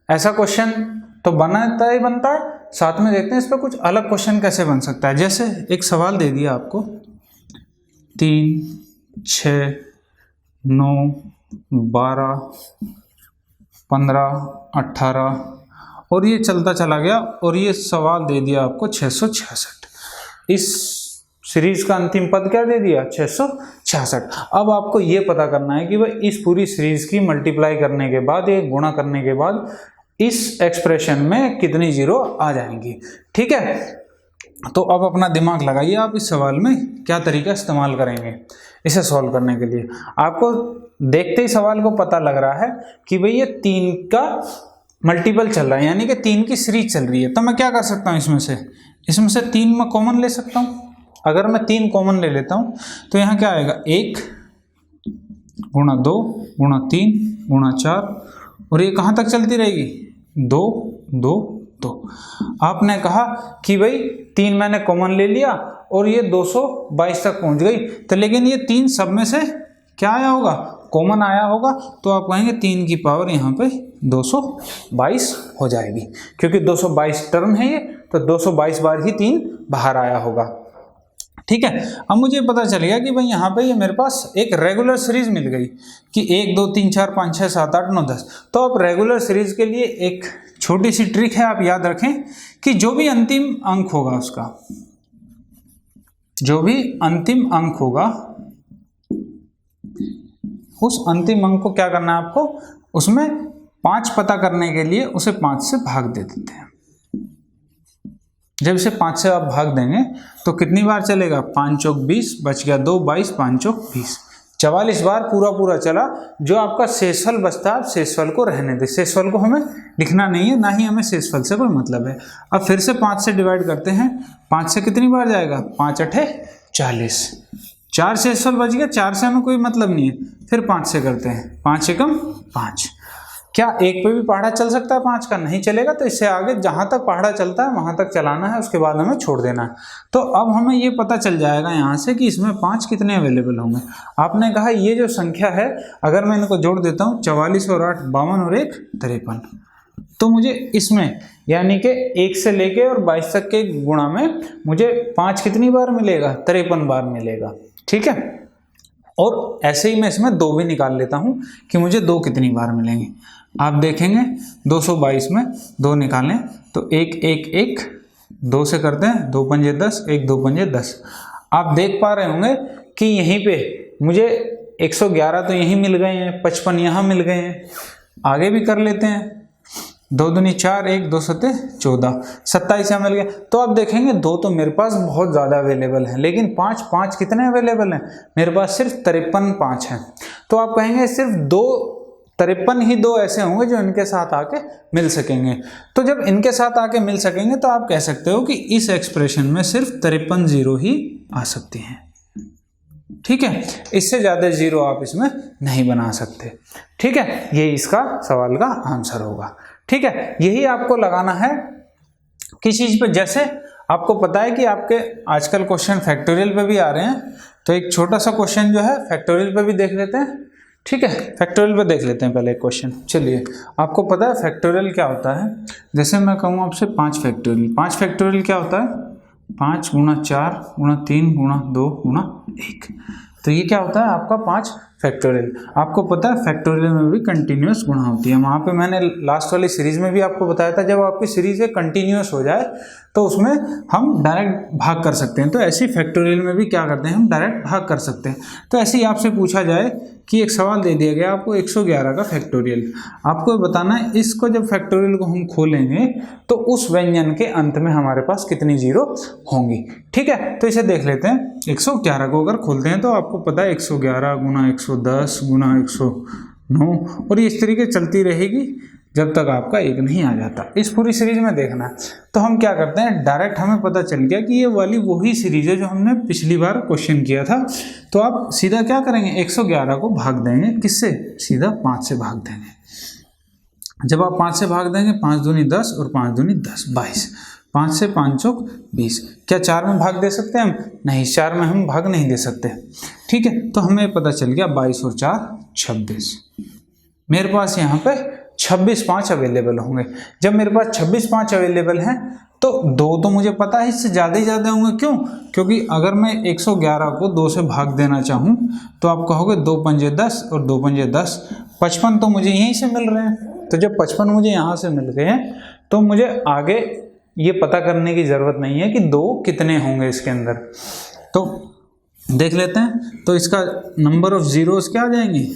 ऐसा क्वेश्चन तो बनता ही बनता है, साथ में देखते हैं इस पर कुछ अलग क्वेश्चन कैसे बन सकता है। जैसे एक सवाल दे दिया आपको 3, 6, 9, 12, 15, 18 और ये चलता चला गया, और ये सवाल दे दिया आपको 666। इस सीरीज का अंतिम पद क्या दे दिया, 666। अब आपको ये पता करना है कि भाई इस पूरी सीरीज की मल्टीप्लाई करने के बाद, ये गुणा करने के बाद इस एक्सप्रेशन में कितनी 0 आ जाएंगी। ठीक है, तो अब अपना दिमाग लगाइए, आप इस सवाल में क्या तरीका इस्तेमाल करेंगे इसे सॉल्व करने के लिए। आपको देखते ही सवाल को पता लग रहा है कि भाई ये 3 का मल्टीपल चल रहा है, यानी कि 3 की सीरीज चल रही है। तो मैं क्या कर सकता हूँ, इसमें से 3 में कॉमन ले सकता हूँ। अगर मैं 3 कॉमन ले लेता हूँ तो यहाँ क्या आएगा, 1 गुणा 2 गुणा 3 गुणा 4, और ये कहाँ तक चलती रहेगी, 2 2 2। आपने कहा कि भाई 3 मैंने कॉमन ले लिया और ये 222 तक पहुंच गई, तो लेकिन ये 3 सब में से क्या आया होगा, कॉमन आया होगा। तो आप कहेंगे 3 की पावर यहाँ पे 222 हो जाएगी, क्योंकि 222 टर्म है ये, तो 222 बार ही 3 बाहर आया होगा। ठीक है, अब मुझे पता चल गया कि भाई यहाँ पे ये मेरे पास एक रेगुलर सीरीज मिल गई कि 1 2 3 4 5 6 7 8 9 10। तो अब रेगुलर सीरीज के लिए एक छोटी सी ट्रिक है, आप याद रखें कि जो भी अंतिम अंक होगा उसका, जो भी अंतिम अंक होगा उस अंतिम अंक को क्या करना है आपको, उसमें 5 पता करने के लिए उसे 5 से भाग दे देते हैं। जब इसे 5 से आप भाग देंगे तो कितनी बार चलेगा, 5 चौक 20, बच गया 2 22, 5 चौक 20, 44 बार पूरा चला। जो आपका शेषफल बचता है, शेषफल को रहने दे, शेषफल को हमें लिखना नहीं है, ना ही हमें शेषफल से कोई मतलब है। अब फिर से 5 से डिवाइड करते हैं, 5 से कितनी बार जाएगा, 5 8 40, 4 शेषफल बच गया, 4 से हमें कोई मतलब नहीं है। फिर 5 से करते हैं, 5 एकम 5। क्या एक पे भी पहाड़ा चल सकता है 5 का, नहीं चलेगा। तो इससे आगे जहां तक पहाड़ा चलता है वहां तक चलाना है, उसके बाद हमें छोड़ देना है। तो अब हमें ये पता चल जाएगा यहाँ से कि इसमें 5 कितने अवेलेबल होंगे। आपने कहा ये जो संख्या है, अगर मैं इनको जोड़ देता हूँ, 44 और 8 52 और 1 53, तो मुझे इसमें यानी कि 1 से लेके और 22 तक के गुणा में मुझे 5 कितनी बार मिलेगा, 53 बार मिलेगा। ठीक है, और ऐसे ही मैं इसमें 2 भी निकाल लेता हूं कि मुझे 2 कितनी बार मिलेंगे। आप देखेंगे 222 में 2 निकालें तो 1 1 1, 2 से करते हैं 2 पंजे 10, 1 2 पंजे 10। आप देख पा रहे होंगे कि यहीं पे मुझे 111 तो यहीं मिल गए हैं, 55 यहाँ मिल गए हैं। आगे भी कर लेते हैं, 2 दूनी 4, 1 2 सत्ते 14, 27 यहाँ मिल गया। तो आप देखेंगे 2 तो मेरे पास बहुत ज़्यादा अवेलेबल है, लेकिन 5 कितने अवेलेबल हैं, मेरे पास सिर्फ 53 5 हैं। तो आप कहेंगे सिर्फ 53 ही 2 ऐसे होंगे जो इनके साथ आके मिल सकेंगे। तो जब इनके साथ आके मिल सकेंगे तो आप कह सकते हो कि इस एक्सप्रेशन में सिर्फ 53 0 ही आ सकती हैं। ठीक है, इससे ज़्यादा 0 आप इसमें नहीं बना सकते। ठीक है, ये इसका सवाल का आंसर होगा। ठीक है, यही आपको लगाना है किस चीज़ पे। जैसे आपको पता है कि आपके आजकल क्वेश्चन फैक्टोरियल पे भी आ रहे हैं, तो एक छोटा सा क्वेश्चन जो है फैक्टोरियल पे भी देख लेते हैं। ठीक है, फैक्टोरियल पे देख लेते हैं पहले एक क्वेश्चन। चलिए, आपको पता है फैक्टोरियल क्या होता है। जैसे मैं कहूँ आपसे 5 फैक्टोरियल, 5 फैक्टोरियल क्या होता है, 5 गुणा 4 गुणा 3 गुणा 2 गुणा 1। तो ये क्या होता है आपका 5 फैक्टोरियल। आपको पता है फैक्टोरियल में भी कंटिन्यूस गुणा होती है। वहाँ पे मैंने लास्ट वाली सीरीज में भी आपको बताया था, जब आपकी सीरीज कंटिन्यूस हो जाए तो उसमें हम डायरेक्ट भाग कर सकते हैं। तो ऐसी फैक्टोरियल में भी क्या करते हैं, हम डायरेक्ट भाग कर सकते हैं। तो ऐसे ही आपसे पूछा जाए कि एक सवाल दे दिया गया आपको 111 का फैक्टोरियल, आपको बताना है इसको जब फैक्टोरियल को हम खोलेंगे तो उस व्यंजन के अंत में हमारे पास कितनी जीरो होंगी। ठीक है, तो इसे देख लेते हैं। 111 को अगर खोलते हैं तो आपको पता है 111 गुना 110 गुना 109 और ये इस तरीके चलती रहेगी जब तक आपका 1 नहीं आ जाता। इस पूरी सीरीज में देखना है। तो हम क्या करते हैं, डायरेक्ट हमें पता चल गया कि ये वाली वही सीरीज है जो हमने पिछली बार क्वेश्चन किया था। तो आप सीधा क्या करेंगे, 111 को भाग देंगे किससे, सीधा 5 से भाग देंगे। जब आप 5 से भाग देंगे, 5 दूनी 10 और 5 दूनी 10 22, 5 से 5 चौक 20। क्या 4 में भाग दे सकते हैं हम, नहीं, 4 में हम भाग नहीं दे सकते। ठीक है, तो हमें पता चल गया 22 और 4 26। मेरे पास यहाँ पे 26 5 अवेलेबल होंगे। जब मेरे पास 26 5 अवेलेबल हैं तो 2 तो मुझे पता है इससे ज़्यादा ही ज़्यादा होंगे। क्यों, क्योंकि अगर मैं 111 को 2 से भाग देना चाहूँ तो आप कहोगे 2 पंजे 10 और 2 पंजे 10, 55 तो मुझे यहीं से मिल रहे हैं। तो जब 55 मुझे यहाँ से मिल गए हैं तो मुझे आगे ये पता करने की ज़रूरत नहीं है कि 2 कितने होंगे इसके अंदर। तो देख लेते हैं। तो इसका नंबर ऑफ जीरोस क्या आ जाएंगे,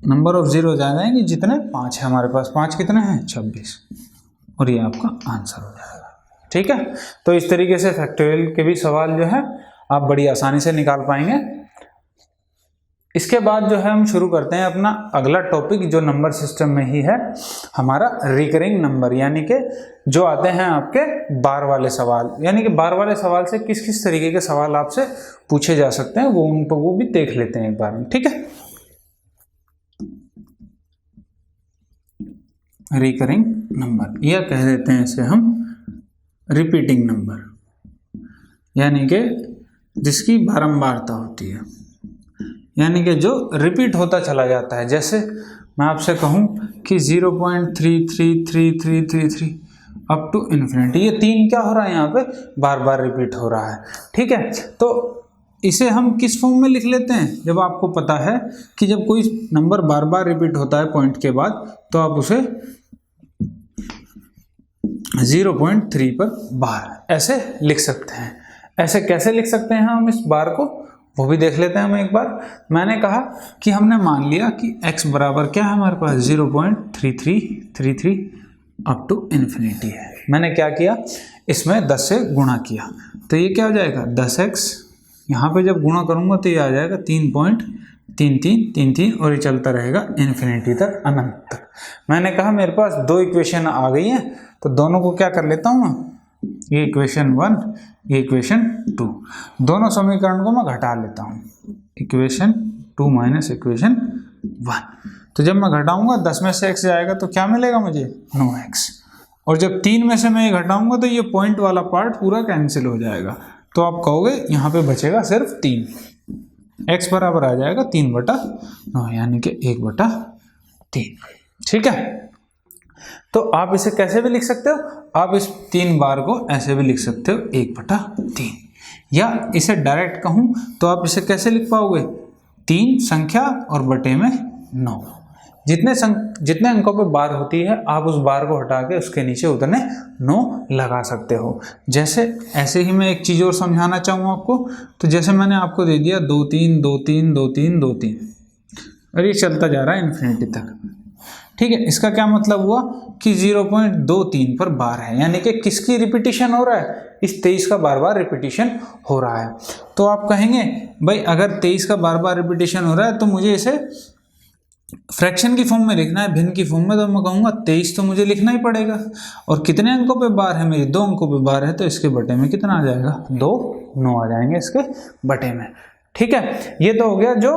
नंबर ऑफ जीरो आ जाएंगे जितने 5 है हमारे पास। 5 कितने हैं, 26, और ये आपका आंसर हो जाएगा। ठीक है, तो इस तरीके से फैक्टोरियल के भी सवाल जो है आप बड़ी आसानी से निकाल पाएंगे। इसके बाद जो है हम शुरू करते हैं अपना अगला टॉपिक, जो नंबर सिस्टम में ही है हमारा रिकरिंग नंबर, यानी कि जो आते हैं आपके बार वाले सवाल। यानी कि बार वाले सवाल से किस किस तरीके के सवाल आपसे पूछे जा सकते हैं वो भी देख लेते हैं एक बार में। ठीक है, रिकरिंग नंबर या कह देते हैं इसे हम रिपीटिंग नंबर, यानी कि जिसकी बारंबारता होती है, यानी कि जो रिपीट होता चला जाता है। जैसे मैं आपसे कहूँ कि 0.333333 अप टू इन्फिनिटी, ये 3 क्या हो रहा है यहाँ पे, बार बार रिपीट हो रहा है। ठीक है, तो इसे हम किस फॉर्म में लिख लेते हैं, जब आपको पता है कि जब कोई नंबर बार बार रिपीट होता है पॉइंट के बाद तो आप उसे 0.3 पर बार ऐसे लिख सकते हैं। ऐसे कैसे लिख सकते हैं हम इस बार को, वो भी देख लेते हैं हम एक बार। मैंने कहा कि हमने मान लिया कि x बराबर क्या है हमारे पास, 0.3333 अप टू इन्फिनिटी है। मैंने क्या किया, इसमें 10 से गुणा किया तो ये क्या हो जाएगा 10x, यहाँ पे जब गुणा करूँगा तो ये आ जाएगा 3.3333 और ये चलता रहेगा इन्फिनिटी तक, अनंत तक। मैंने कहा मेरे पास 2 इक्वेशन आ गई हैं तो दोनों को क्या कर लेता हूँ, ये इक्वेशन 1 ये इक्वेशन 2, दोनों समीकरण को मैं घटा लेता हूँ, इक्वेशन 2 माइनस इक्वेशन 1। तो जब मैं घटाऊंगा 10 में से x जाएगा तो क्या मिलेगा मुझे, 9x, और जब 3 में से मैं ये घटाऊंगा तो ये पॉइंट वाला पार्ट पूरा कैंसिल हो जाएगा। तो आप कहोगे यहाँ पे बचेगा सिर्फ 3, x बराबर आ जाएगा 3/9 यानी कि 1/3। ठीक है, तो आप इसे कैसे भी लिख सकते हो, आप इस 3 बार को ऐसे भी लिख सकते हो 1/3, या इसे डायरेक्ट कहूँ तो आप इसे कैसे लिख पाओगे, 3 संख्या और बटे में 9। जितने अंकों पे बार होती है आप उस बार को हटा के उसके नीचे उतने 9 लगा सकते हो। जैसे ऐसे ही मैं एक चीज़ और समझाना चाहूँ आपको, तो जैसे मैंने आपको दे दिया 2 3 2 3 2 3 2 3 और ये चलता जा रहा है इन्फिनिटी तक। ठीक है, इसका क्या मतलब हुआ कि 0.23 पर बार है, यानी कि किसकी रिपीटिशन हो रहा है, इस 23 का बार बार रिपीटिशन हो रहा है। तो आप कहेंगे भाई अगर 23 का बार बार रिपीटिशन हो रहा है तो मुझे इसे फ्रैक्शन की फॉर्म में लिखना है, भिन्न की फॉर्म में, तो मैं कहूँगा 23 तो मुझे लिखना ही पड़ेगा। और कितने अंकों पे बार है मेरी, 2 अंकों पे बार है, तो इसके बटे में कितना आ जाएगा, 2 9 आ जाएंगे इसके बटे में। ठीक है, ये तो हो गया जो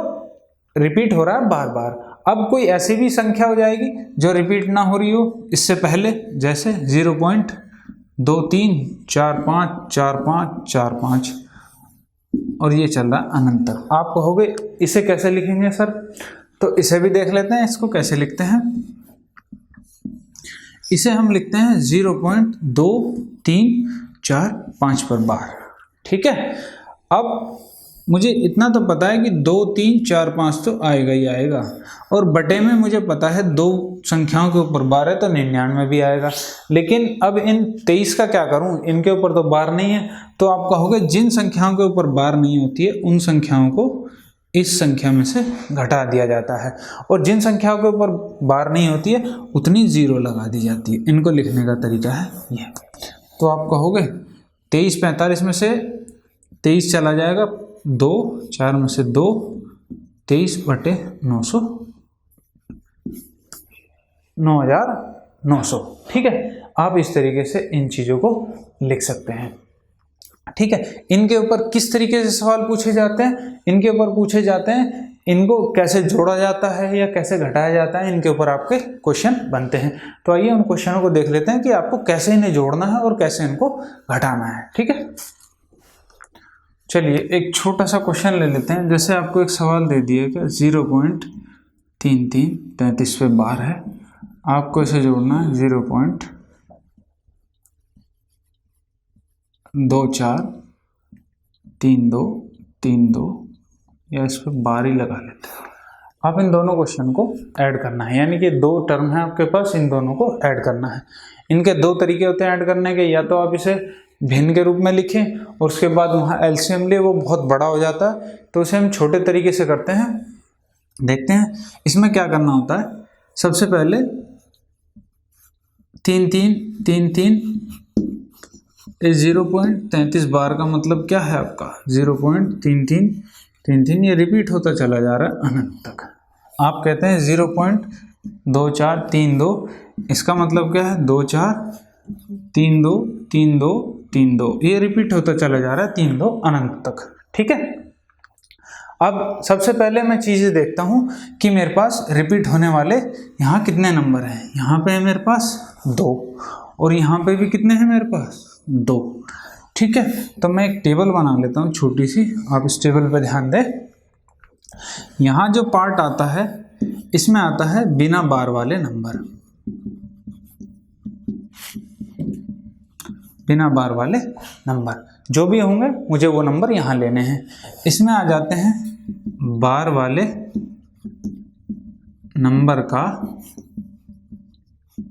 रिपीट हो रहा है बार बार। अब कोई ऐसी भी संख्या हो जाएगी जो रिपीट ना हो रही हो इससे पहले, जैसे 0.23454545 और ये चल रहा है अनंत तक। आप कहोगे इसे कैसे लिखेंगे सर, तो इसे भी देख लेते हैं। इसको कैसे लिखते हैं, इसे हम लिखते हैं 0.2345 पर बार। ठीक है, अब मुझे इतना तो पता है कि 2, 3, 4, 5 तो आएगा ही आएगा, और बटे में मुझे पता है 2 संख्याओं के ऊपर बार है तो 99 भी आएगा। लेकिन अब इन 23 का क्या करूं, इनके ऊपर तो बार नहीं है, तो आप कहोगे जिन संख्याओं के ऊपर बार नहीं होती है उन संख्याओं को इस संख्या में से घटा दिया जाता है, और जिन संख्याओं के ऊपर बार नहीं होती है उतनी 0 लगा दी जाती है। इनको लिखने का तरीका है ये। तो आप कहोगे 23 45 में से 23 चला जाएगा 2, 4 में से 2, 23/900, 9900। ठीक है, आप इस तरीके से इन चीज़ों को लिख सकते हैं। ठीक है, इनके ऊपर किस तरीके से सवाल पूछे जाते हैं, इनके ऊपर पूछे जाते हैं इनको कैसे जोड़ा जाता है या कैसे घटाया जाता है, इनके ऊपर आपके क्वेश्चन बनते हैं। तो आइए उन क्वेश्चनों को देख लेते हैं कि आपको कैसे इन्हें जोड़ना है और कैसे इनको घटाना है। ठीक है, चलिए एक छोटा सा क्वेश्चन ले लेते हैं। जैसे आपको एक सवाल दे दिया कि 0.3333 पे बार है, आपको इसे जोड़ना है 0.243232, या इस पर बार ही लगा लेते हैं। आप इन दोनों क्वेश्चन को ऐड करना है, यानी कि 2 टर्म है आपके पास, इन दोनों को ऐड करना है। इनके 2 तरीके होते हैं ऐड करने के, या तो आप इसे भिन्न के रूप में लिखें और उसके बाद वहाँ एलसीएम ले, वो बहुत बड़ा हो जाता है, तो उसे हम छोटे तरीके से करते हैं। देखते हैं इसमें क्या करना होता है। सबसे पहले 3333, इस 0.33 बार का मतलब क्या है आपका 0.3333, ये रिपीट होता चला जा रहा है अनंत तक। आप कहते हैं 0.2432, इसका मतलब क्या है 24323232, ये रिपीट होता चला जा रहा है 32 अनंत तक। ठीक है, अब सबसे पहले मैं चीज़ें देखता हूँ कि मेरे पास रिपीट होने वाले यहाँ कितने नंबर हैं। यहाँ पे है मेरे पास 2, और यहाँ पे भी कितने हैं मेरे पास 2। ठीक है, तो मैं एक टेबल बना लेता हूँ छोटी सी, आप इस टेबल पे ध्यान दें। यहाँ जो पार्ट आता है इसमें आता है बिना बार वाले नंबर, बिना बार वाले नंबर जो भी होंगे मुझे वो नंबर यहाँ लेने हैं। इसमें आ जाते हैं बार वाले नंबर का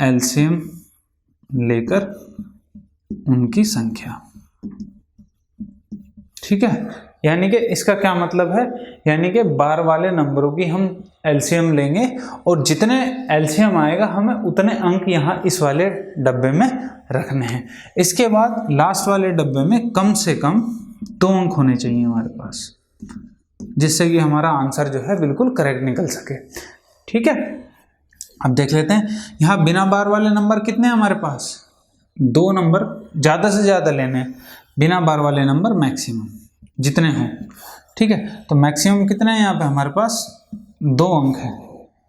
एलसीएम लेकर उनकी संख्या। ठीक है, यानी कि इसका क्या मतलब है, यानी कि बार वाले नंबरों की हम एलसीएम लेंगे और जितने एलसीएम आएगा हमें उतने अंक यहाँ इस वाले डब्बे में रखने हैं। इसके बाद लास्ट वाले डब्बे में कम से कम 2 अंक होने चाहिए हमारे पास, जिससे कि हमारा आंसर जो है बिल्कुल करेक्ट निकल सके। ठीक है, अब देख लेते हैं यहाँ बिना बार वाले नंबर कितने हैं हमारे पास, 2 नंबर ज़्यादा से ज़्यादा लेने हैं। बिना बार वाले नंबर मैक्सिमम जितने हों। ठीक है, तो मैक्सिमम कितने हैं यहाँ पे हमारे पास 2 अंक है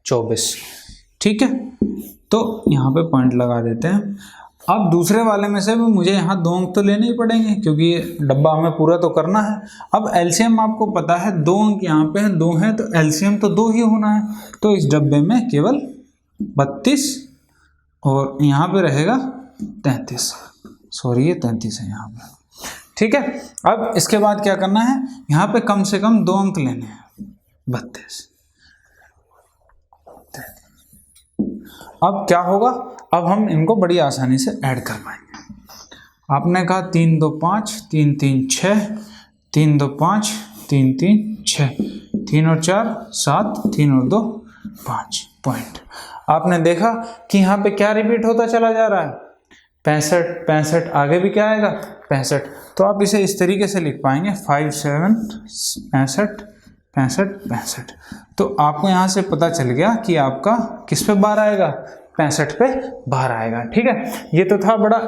24। ठीक है, तो यहाँ पे पॉइंट लगा देते हैं। अब दूसरे वाले में से भी मुझे यहाँ 2 अंक तो लेने ही पड़ेंगे क्योंकि ये डब्बा हमें पूरा तो करना है। अब एलसीएम आपको पता है 2 अंक यहाँ पे है 2 है, तो एलसीएम तो 2 ही होना है। तो इस डब्बे में केवल 32 और यहाँ पे रहेगा 33, सॉरी ये 33 है यहाँ पे। ठीक है, अब इसके बाद क्या करना है, यहाँ पे कम से कम 2 अंक लेने हैं 32। अब क्या होगा, अब हम इनको बड़ी आसानी से ऐड कर पाएंगे। आपने कहा 3 2 5 3 3 6, 3 2 5 3 3 6, 3 और 4 7, 3 और 2 5 पॉइंट। आपने देखा कि यहाँ पे क्या रिपीट होता चला जा रहा है, 65 65, आगे भी क्या आएगा 65। तो आप इसे इस तरीके से लिख पाएंगे 5 7 65 65 65। तो आपको यहाँ से पता चल गया कि आपका किस पे बार आएगा, 65 पे बार आएगा। ठीक है, ये तो था बड़ा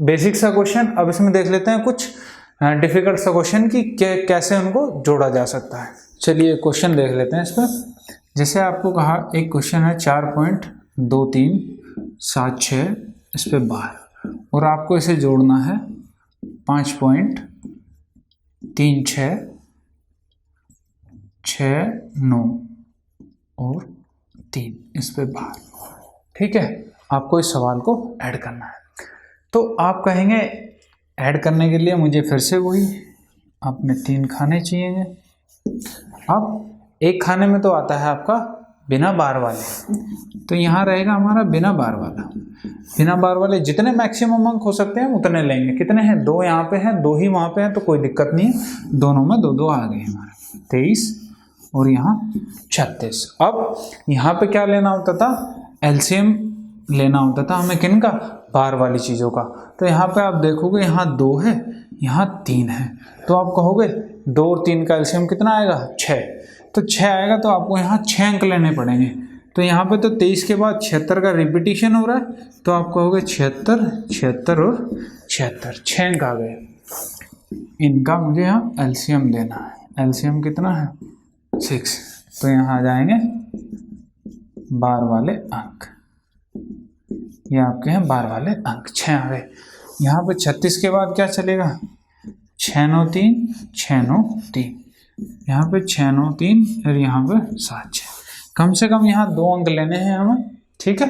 बेसिक सा क्वेश्चन। अब इसमें देख लेते हैं कुछ डिफिकल्ट सा क्वेश्चन कि कैसे उनको जोड़ा जा सकता है। चलिए क्वेश्चन देख लेते हैं इस पर। जैसे आपको कहा एक क्वेश्चन है 4.2376 इस पे बार, और आपको इसे जोड़ना है 5.3669 और 3 इस पे बार। ठीक है, आपको इस सवाल को ऐड करना है। तो आप कहेंगे ऐड करने के लिए मुझे फिर से वही आपने 3 खाने चाहिए। अब एक खाने में तो आता है आपका बिना बार वाले, तो यहाँ रहेगा हमारा बिना बार वाला। बिना बार वाले जितने मैक्सिमम अंक हो सकते हैं उतने लेंगे। कितने हैं? 2 यहाँ पे हैं, 2 ही वहाँ पे हैं, तो कोई दिक्कत नहीं है, दोनों में 2 2 आ गए हमारे। 23 और यहाँ 36। अब यहाँ पे क्या लेना होता था? एलसीएम लेना होता था हमें। किन का? बार वाली चीज़ों का। तो यहाँ पे आप देखोगे यहाँ 2 है, यहाँ 3 है, तो आप कहोगे 2 और 3 का एलसीएम कितना आएगा? 6। तो 6 आएगा, तो आपको यहाँ 6 अंक लेने पड़ेंगे। तो यहाँ पे तो 23 के बाद 76 का रिपीटिशन हो रहा है, तो आप कहोगे 76, 76 और 76, 6 अंक आ गए। इनका मुझे यहाँ एलसीएम देना है। एलसीएम कितना है? 6। तो यहाँ आ जाएंगे बार वाले अंक, ये आपके हैं बार वाले अंक। 6 आ गए। यहाँ पे 36 के बाद क्या चलेगा? 6 9 3, 6 9 3, यहाँ पे 6 9 3 और यहाँ पे 7 6। कम से कम यहाँ 2 अंक लेने हैं हमें, ठीक है।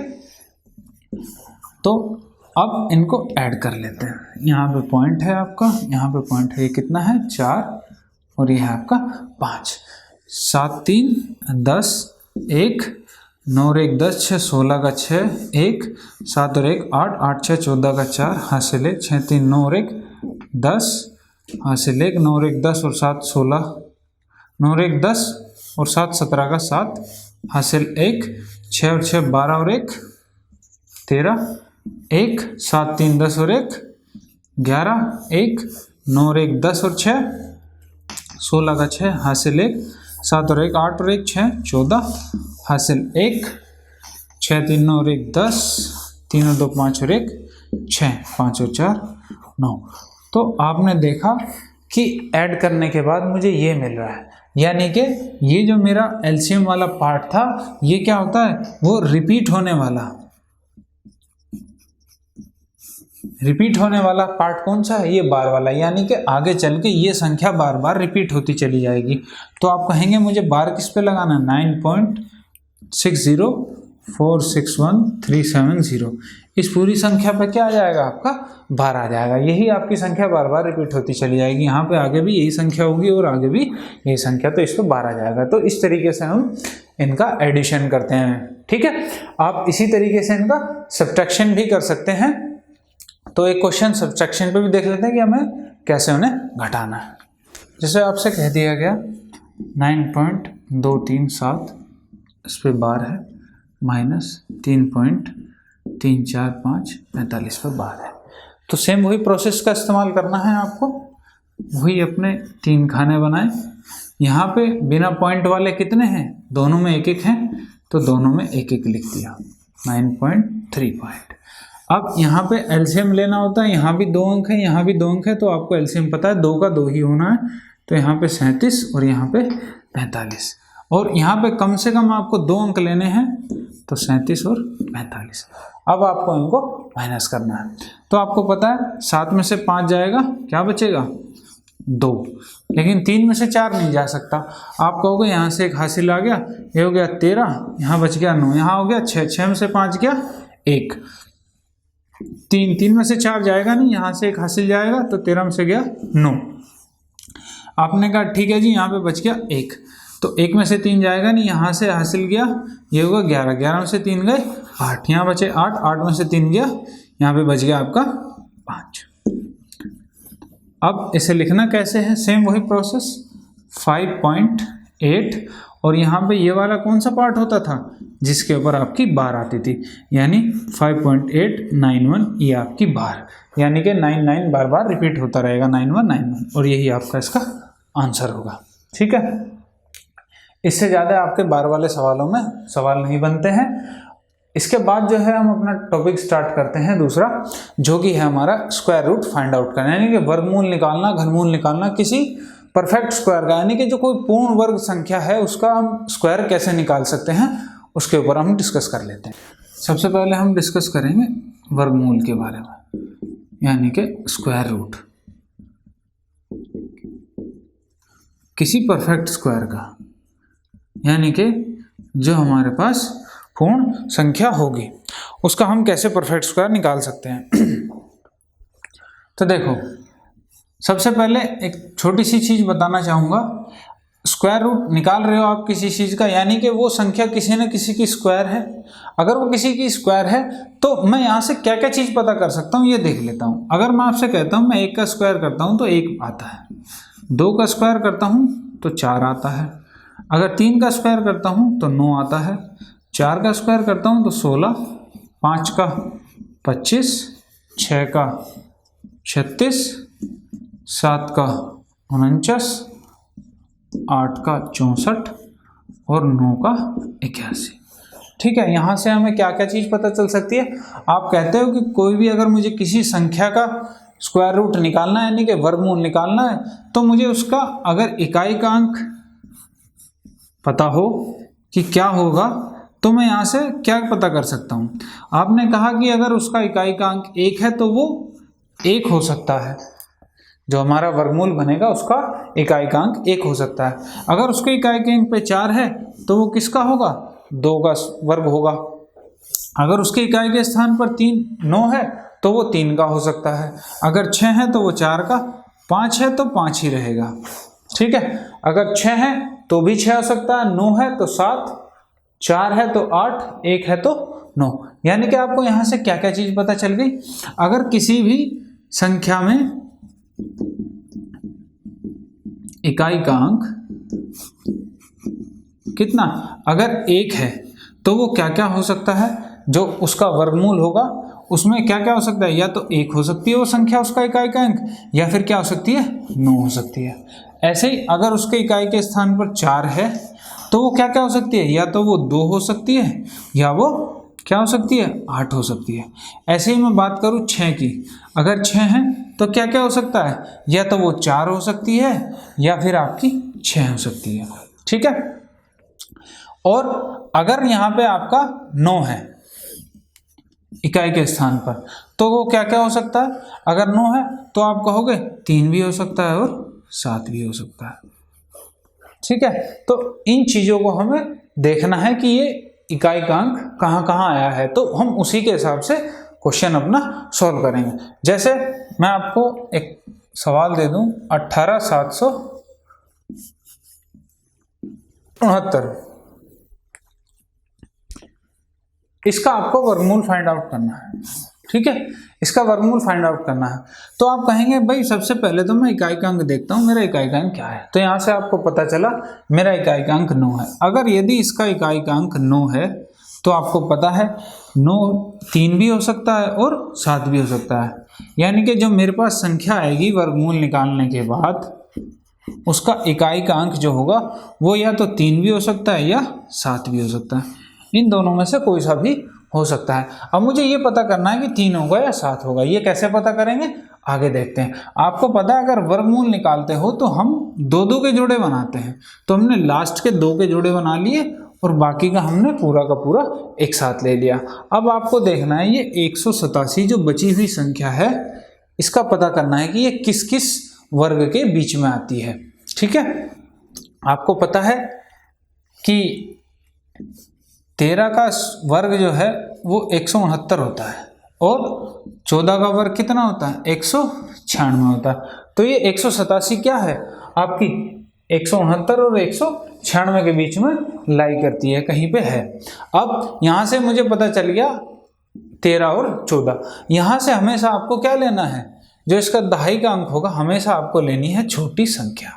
तो अब इनको ऐड कर लेते हैं। यहाँ पे पॉइंट है आपका, यहाँ पे पॉइंट है, ये कितना है? 4 और ये है आपका 5। 7 3 10, 1 9 और 1 10, 6 16 का 6, 1 7 और 1 8, 8 6 14 का 4, हासिल 1, 6 3 9 और 1 10, हासिल 1, 9 और 1 10 और 7 16, 9 और 1 10 और 7 17 का 7, हासिल 1, 6 और 6 12 और 1 13, 1 7 3 10 और 1 11, 1 9 और 1 10 और 6 16 का 6, हासिल 1, 7 और 1 8 और 1 6 14, हासिल 1, 6 3 9 और 1 10, 3 और 2 5 और 1 6, 5 और 4 9। तो आपने देखा कि ऐड करने के बाद मुझे ये मिल रहा है, यानी कि ये जो मेरा एलसीएम वाला पार्ट था, ये क्या होता है? वो रिपीट होने वाला। रिपीट होने वाला पार्ट कौन सा है? ये बार वाला, यानी कि आगे चल के ये संख्या बार बार रिपीट होती चली जाएगी। तो आप कहेंगे मुझे बार किस पे लगाना? 9.60461370। इस पूरी संख्या पे क्या आ जाएगा? आपका बार आ जाएगा। यही आपकी संख्या बार बार रिपीट होती चली जाएगी। यहाँ पे आगे भी यही संख्या होगी और आगे भी यही संख्या, तो इस पे बार आ जाएगा। तो इस तरीके से हम इनका एडिशन करते हैं, ठीक है। आप इसी तरीके से इनका सब्ट्रैक्शन भी कर सकते हैं। तो एक क्वेश्चन सब्ट्रैक्शन पे भी देख लेते हैं कि हमें कैसे उन्हें घटाना है। जैसे आपसे कह दिया गया 9.237, इस पे बार है, -3.345 45 पर बार है। तो सेम वही प्रोसेस का इस्तेमाल करना है आपको। वही अपने 3 खाने बनाए। यहाँ पे बिना पॉइंट वाले कितने हैं? दोनों में 1 1 हैं, तो दोनों में 1 1 लिख दिया। 9.3 पॉइंट। अब यहाँ पे एलसीएम लेना होता है। यहाँ भी 2 अंक है, यहाँ भी 2 अंक है, तो आपको एलसीएम पता है 2 का 2 ही होना है। तो यहाँ पे 37 और यहाँ पे 45, और यहाँ पे कम से कम आपको 2 अंक लेने हैं, तो 37 और 45। अब आपको इनको माइनस करना है। तो आपको पता है 7 में से 5 जाएगा, क्या बचेगा? 2। लेकिन 3 में से 4 नहीं जा सकता। आप कहोगे यहाँ से 1 हासिल आ गया, ये हो गया 13, यहाँ बच गया 9, यहाँ हो गया 6, 6 में से 5 गया 1, 3 में से 4 जाएगा नहीं, यहाँ से 1 हासिल जाएगा, तो 13 में से गया 9। आपने कहा ठीक है जी, यहाँ पे बच गया 1, तो 1 में से 3 जाएगा नहीं, यहाँ से हासिल गया, ये होगा 11, 11 में से 3 गए 8, यहाँ बचे 8, 8 में से 3 गया, यहाँ पे बच गया आपका 5। अब इसे लिखना कैसे है? सेम वही प्रोसेस, 5.8, और यहाँ पे ये वाला कौन सा पार्ट होता था? जिसके ऊपर आपकी बार आती थी, यानी 5.891, ये आपकी बार, यानी कि 99 बार बार रिपीट होता रहेगा, 9191, और यही आपका इसका आंसर होगा, ठीक है। इससे ज़्यादा आपके बार वाले सवालों में सवाल नहीं बनते हैं। इसके बाद जो है हम अपना टॉपिक स्टार्ट करते हैं दूसरा, जो कि है हमारा स्क्वायर रूट फाइंड आउट करना, यानी कि वर्गमूल निकालना, घनमूल निकालना किसी परफेक्ट स्क्वायर का, यानी कि जो कोई पूर्ण वर्ग संख्या है उसका हम स्क्वायर कैसे निकाल सकते हैं, उसके ऊपर हम डिस्कस कर लेते हैं। सबसे पहले हम डिस्कस करेंगे वर्गमूल के बारे में, यानी कि स्क्वायर रूट किसी परफेक्ट स्क्वायर का, यानी कि जो हमारे पास पूर्ण संख्या होगी उसका हम कैसे परफेक्ट स्क्वायर निकाल सकते हैं। तो देखो, सबसे पहले एक छोटी सी चीज़ बताना चाहूँगा, स्क्वायर रूट निकाल रहे हो आप किसी चीज़ का, यानी कि वो संख्या किसी न किसी की स्क्वायर है। अगर वो किसी की स्क्वायर है तो मैं यहाँ से क्या क्या चीज़ पता कर सकता हूँ ये देख लेता हूँ। अगर मैं आपसे कहता हूँ मैं 1 का स्क्वायर करता हूँ तो 1 आता है, 2 का स्क्वायर करता हूँ तो 4 आता है, अगर 3 का स्क्वायर करता हूँ तो 9 आता है, 4 का स्क्वायर करता हूँ तो 16, 5 का 25, 6 का 36, 7 का 49, 8 का 64 और 9 का 81। ठीक है, यहाँ से हमें क्या क्या चीज़ पता चल सकती है। आप कहते हो कि कोई भी अगर मुझे किसी संख्या का स्क्वायर रूट निकालना है, यानी कि वर्गमूल निकालना है, तो मुझे उसका अगर इकाई का अंक पता हो कि क्या होगा तो मैं यहाँ से क्या पता कर सकता हूँ। आपने कहा कि अगर उसका इकाई का अंक 1 है तो वो 1 हो सकता है, जो हमारा वर्गमूल बनेगा उसका इकाई का अंक 1 हो सकता है। अगर उसके इकाई के अंक पे 4 है तो वो किसका होगा, 2 का वर्ग होगा। अगर उसके इकाई के स्थान पर 9 है तो वो 3 का हो सकता है, अगर 6 है तो वो 4 का, 5 है तो 5 ही रहेगा। ठीक है, अगर 6 है तो भी 6 हो सकता है, 9 है तो 7, 4 है तो 8, 1 है तो 9। यानी कि आपको यहाँ से क्या क्या चीज़ पता चल गई। अगर किसी भी संख्या में इकाई का अंक कितना, अगर 1 है तो वो क्या क्या हो सकता है, जो उसका वर्गमूल होगा उसमें क्या क्या हो सकता है, या तो 1 हो सकती है वो संख्या उसका इकाई का अंक, या फिर क्या हो सकती है, 9 हो सकती है। ऐसे ही अगर उसके इकाई के स्थान पर 4 है तो वो क्या क्या हो सकती है, या तो वो 2 हो सकती है, या वो क्या हो सकती है, 8 हो सकती है। ऐसे ही मैं बात करूँ 6 की, अगर 6 है तो क्या क्या हो सकता है, या तो वो 4 हो सकती है या फिर आपकी 6 हो सकती है। ठीक है, और अगर यहाँ पे आपका 9 है इकाई के स्थान पर तो वो क्या क्या हो सकता है, अगर 9 है तो आप कहोगे 3 भी हो सकता है और 7 भी हो सकता है। ठीक है, तो इन चीज़ों को हमें देखना है कि ये इकाई का अंक कहाँ कहाँ आया है, तो हम उसी के हिसाब से क्वेश्चन अपना सॉल्व करेंगे। जैसे मैं आपको एक सवाल दे दूं, 18,769, इसका आपको वर्गमूल फाइंड आउट करना है। ठीक है, इसका वर्गमूल फाइंड आउट करना है तो आप कहेंगे भाई सबसे पहले तो मैं इकाई का अंक देखता हूँ, मेरा इकाई का अंक क्या है। तो यहाँ से आपको पता चला मेरा इकाई का अंक 9 है। अगर यदि इसका इकाई का अंक 9 है तो आपको पता है 9 3 भी हो सकता है और 7 भी हो सकता है, यानी कि जो मेरे पास संख्या आएगी वर्गमूल निकालने के बाद उसका इकाई का अंक जो होगा वो या तो 3 भी हो सकता है या 7 भी हो सकता है, इन दोनों में से कोई सा भी हो सकता है। अब मुझे ये पता करना है कि 3 होगा या 7 होगा, ये कैसे पता करेंगे आगे देखते हैं। आपको पता है अगर वर्गमूल निकालते हो तो हम 2-2 के जोड़े बनाते हैं, तो हमने लास्ट के 2 के जोड़े बना लिए और बाकी का हमने पूरा का पूरा एक साथ ले लिया। अब आपको देखना है ये 187 जो बची हुई संख्या है इसका पता करना है कि ये किस किस वर्ग के बीच में आती है। ठीक है, आपको पता है कि 13 का वर्ग जो है वो 169 होता है और 14 का वर्ग कितना होता है, 196 होता है। तो ये 187 क्या है आपकी 169 और 196 के बीच में लाई करती है, कहीं पे है। अब यहाँ से मुझे पता चल गया 13 और 14। यहाँ से हमेशा आपको क्या लेना है, जो इसका दहाई का अंक होगा हमेशा आपको लेनी है छोटी संख्या,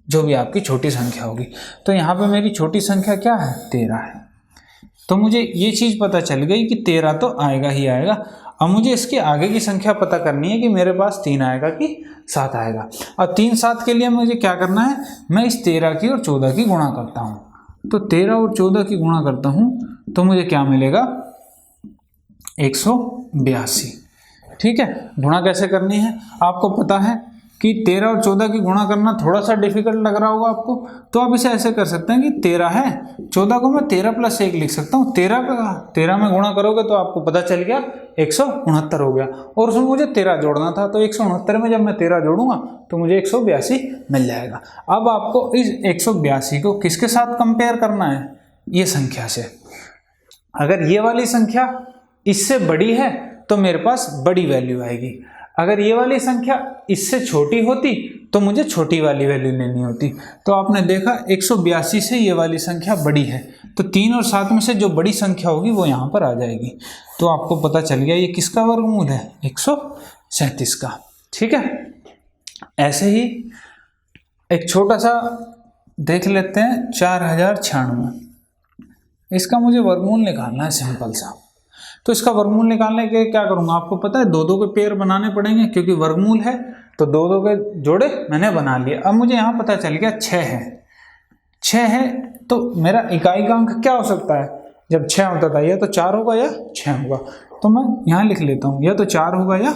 जो भी आपकी छोटी संख्या होगी। तो यहाँ पे मेरी छोटी संख्या क्या है, 13 है। तो मुझे ये चीज़ पता चल गई कि 13 तो आएगा ही आएगा। अब मुझे इसके आगे की संख्या पता करनी है कि मेरे पास 3 आएगा कि 7 आएगा। अब 3 7 के लिए मुझे क्या करना है, मैं इस 13 की और 14 की गुणा करता हूँ। तो 13 और 14 की गुणा करता हूँ तो मुझे क्या मिलेगा, 182। ठीक है, गुणा कैसे करनी है आपको पता है कि 13 और 14 की गुणा करना थोड़ा सा डिफिकल्ट लग रहा होगा आपको, तो आप इसे ऐसे कर सकते हैं कि 13 है, 14 को मैं 13 + 1 लिख सकता हूँ। 13 में गुणा करोगे तो आपको पता चल गया 169 हो गया, और उसमें मुझे 13 जोड़ना था, तो 169 में जब मैं 13 जोड़ूंगा तो मुझे 182 मिल जाएगा। अब आपको इस 182 को किसके साथ कंपेयर करना है, ये संख्या से। अगर ये वाली संख्या इससे बड़ी है तो मेरे पास बड़ी वैल्यू आएगी, अगर ये वाली संख्या इससे छोटी होती तो मुझे छोटी वाली वैल्यू लेनी होती। तो आपने देखा 182 से ये वाली संख्या बड़ी है, तो 3 और 7 में से जो बड़ी संख्या होगी वो यहाँ पर आ जाएगी। तो आपको पता चल गया ये किसका वर्गमूल है, 137 का। ठीक है, ऐसे ही एक छोटा सा देख लेते हैं 4096। इसका मुझे वर्गमूल निकालना है सिंपल सा। तो इसका वर्गमूल निकालने के क्या करूँगा, आपको पता है 2-2 के पेयर बनाने पड़ेंगे, क्योंकि वर्गमूल है तो 2-2 के जोड़े मैंने बना लिए। अब मुझे यहाँ पता चल गया 6 है, तो मेरा इकाई का अंक क्या हो सकता है, जब 6 होता था या तो 4 होगा या 6 होगा। तो मैं यहाँ लिख लेता हूँ, या तो 4 होगा या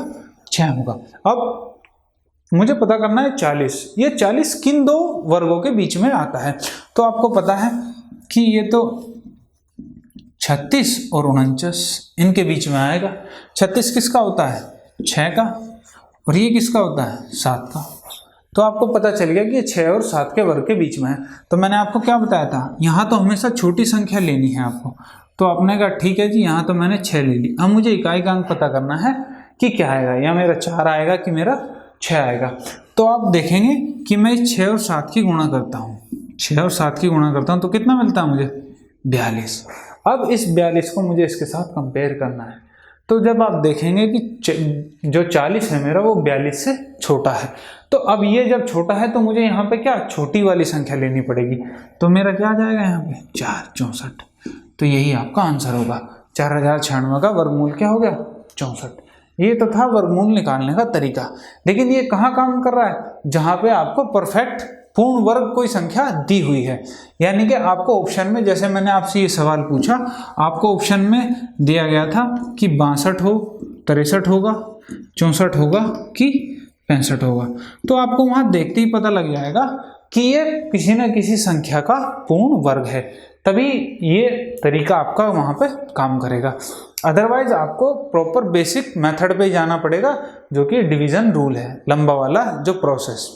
6 होगा। अब मुझे पता करना है 40, ये 40 किन 2 वर्गों के बीच में आता है। तो आपको पता है कि ये तो 36 और 49 इनके बीच में आएगा। 36 किसका होता है, 6 का, और ये किसका होता है, 7 का। तो आपको पता चल गया कि ये 6 और 7 के वर्ग के बीच में है। तो मैंने आपको क्या बताया था, यहाँ तो हमेशा छोटी संख्या लेनी है आपको। तो आपने कहा ठीक है जी, यहाँ तो मैंने 6 ले ली। अब मुझे इकाई का अंक पता करना है कि क्या आएगा, या मेरा 4 आएगा कि मेरा 6 आएगा। तो आप देखेंगे कि मैं 6 और 7 की गुणा करता हूँ, 6 और 7 की गुणा करता हूँ तो कितना मिलता है मुझे, 42। अब इस 42 को मुझे इसके साथ कंपेयर करना है। तो जब आप देखेंगे कि जो 40 है मेरा वो 42 से छोटा है, तो अब ये जब छोटा है तो मुझे यहाँ पे क्या छोटी वाली संख्या लेनी पड़ेगी। तो मेरा क्या आ जाएगा यहाँ पे 4, 64। तो यही आपका आंसर होगा। 4096 का वर्गमूल क्या हो गया, 64। ये तो था वर्गमूल निकालने का तरीका। लेकिन ये कहाँ काम कर रहा है, जहाँ पे आपको परफेक्ट पूर्ण वर्ग कोई संख्या दी हुई है। यानी कि आपको ऑप्शन में, जैसे मैंने आपसे ये सवाल पूछा, आपको ऑप्शन में दिया गया था कि 62 हो, 63 होगा, 64 होगा कि 65 होगा। तो आपको वहाँ देखते ही पता लग जाएगा कि ये किसी न किसी संख्या का पूर्ण वर्ग है, तभी ये तरीका आपका वहाँ पे काम करेगा। अदरवाइज आपको प्रॉपर बेसिक मेथड पे जाना पड़ेगा, जो कि डिवीजन रूल है, लंबा वाला जो प्रोसेस।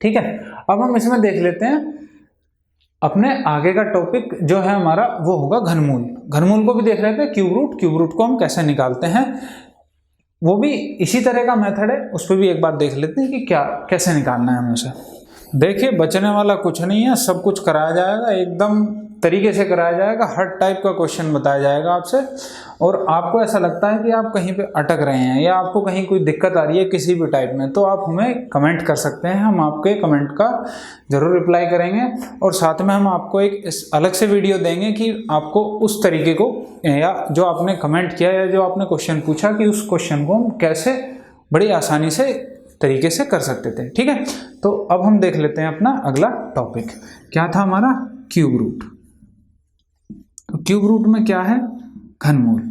ठीक है, अब हम इसमें देख लेते हैं अपने आगे का टॉपिक जो है हमारा, वो होगा घनमूल। घनमूल को भी देख लेते हैं, क्यूब रूट को हम कैसे निकालते हैं, वो भी इसी तरह का मेथड है, उस पर भी एक बार देख लेते हैं कि क्या कैसे निकालना है हमें उसे। देखिए, बचने वाला कुछ नहीं है, सब कुछ कराया जाएगा, एकदम तरीके से कराया जाएगा, हर टाइप का क्वेश्चन बताया जाएगा आपसे। और आपको ऐसा लगता है कि आप कहीं पे अटक रहे हैं या आपको कहीं कोई दिक्कत आ रही है किसी भी टाइप में, तो आप हमें कमेंट कर सकते हैं, हम आपके कमेंट का ज़रूर रिप्लाई करेंगे। और साथ में हम आपको एक अलग से वीडियो देंगे कि आपको उस तरीके को, या जो आपने कमेंट किया या जो आपने क्वेश्चन पूछा, कि उस क्वेश्चन को हम कैसे बड़ी आसानी से तरीके से कर सकते थे। ठीक है, तो अब हम देख लेते हैं अपना अगला टॉपिक। क्या था हमारा, क्यूब रूट। तो क्यूब रूट में क्या है, घनमूल।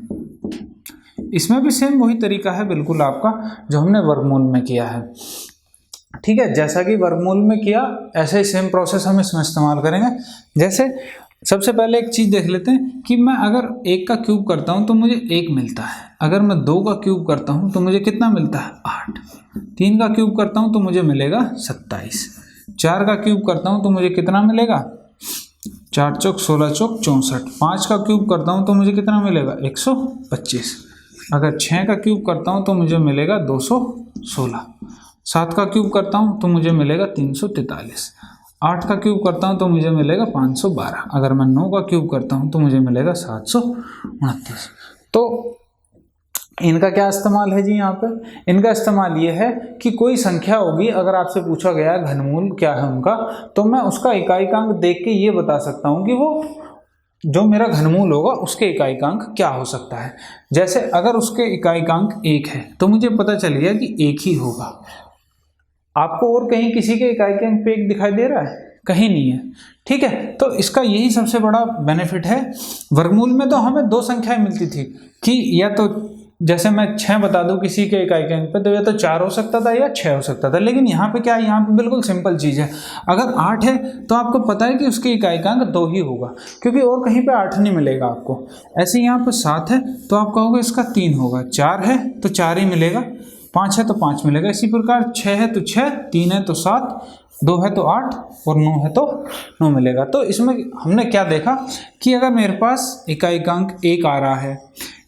इसमें भी सेम वही तरीका है बिल्कुल आपका जो हमने वर्गमूल में किया है। ठीक है, जैसा कि वर्गमूल में किया ऐसे ही सेम प्रोसेस हम इसमें इस्तेमाल करेंगे। जैसे सबसे पहले एक चीज़ देख लेते हैं कि मैं अगर 1 का क्यूब करता हूं तो मुझे 1 मिलता है, अगर मैं 2 का क्यूब करता हूं तो मुझे कितना मिलता है, 8। 3 का क्यूब करता हूं तो मुझे मिलेगा 27। 4 का क्यूब करता हूं तो मुझे कितना मिलेगा, 4 चौक 16 चौक 64। 5 का क्यूब करता हूं तो मुझे कितना मिलेगा, 125। अगर 6 का क्यूब करता हूं तो मुझे मिलेगा 216। 7 का क्यूब करता हूं तो मुझे मिलेगा 343। 8 का क्यूब करता हूं तो मुझे मिलेगा 512। अगर मैं 9 का क्यूब करता हूं तो मुझे मिलेगा 729। तो इनका क्या इस्तेमाल है जी, यहाँ पर इनका इस्तेमाल ये है कि कोई संख्या होगी, अगर आपसे पूछा गया है घनमूल क्या है उनका, तो मैं उसका इकाईकांक देख के ये बता सकता हूँ कि वो जो मेरा घनमूल होगा उसके इकाईकांक क्या हो सकता है। जैसे अगर उसके इकाईकांक 1 है तो मुझे पता चल गया कि 1 ही होगा। आपको और कहीं किसी के इकाईकांक पे 1 दिखाई दे रहा है, कहीं नहीं है। ठीक है, तो इसका यही सबसे बड़ा बेनिफिट है। वर्गमूल में तो हमें 2 संख्याएं मिलती थी कि या तो जैसे मैं 6 बता दूं किसी के इकाईकांक पे, तो या तो 4 हो सकता था या 6 हो सकता था। लेकिन यहाँ पे क्या है, यहाँ पे बिल्कुल सिंपल चीज़ है। अगर 8 है तो आपको पता है कि उसके इकाईकांक 2 ही होगा, क्योंकि और कहीं पे 8 नहीं मिलेगा आपको। ऐसे यहाँ पे 7 है तो आप कहोगे इसका 3 होगा, 4 है तो 4 ही मिलेगा, 5 है तो 5 मिलेगा। इसी प्रकार 6 है तो 6, 3 है तो 7, 2 है तो 8 और 9 है तो 9 मिलेगा। तो इसमें हमने क्या देखा कि अगर मेरे पास इकाईकांक 1 आ रहा है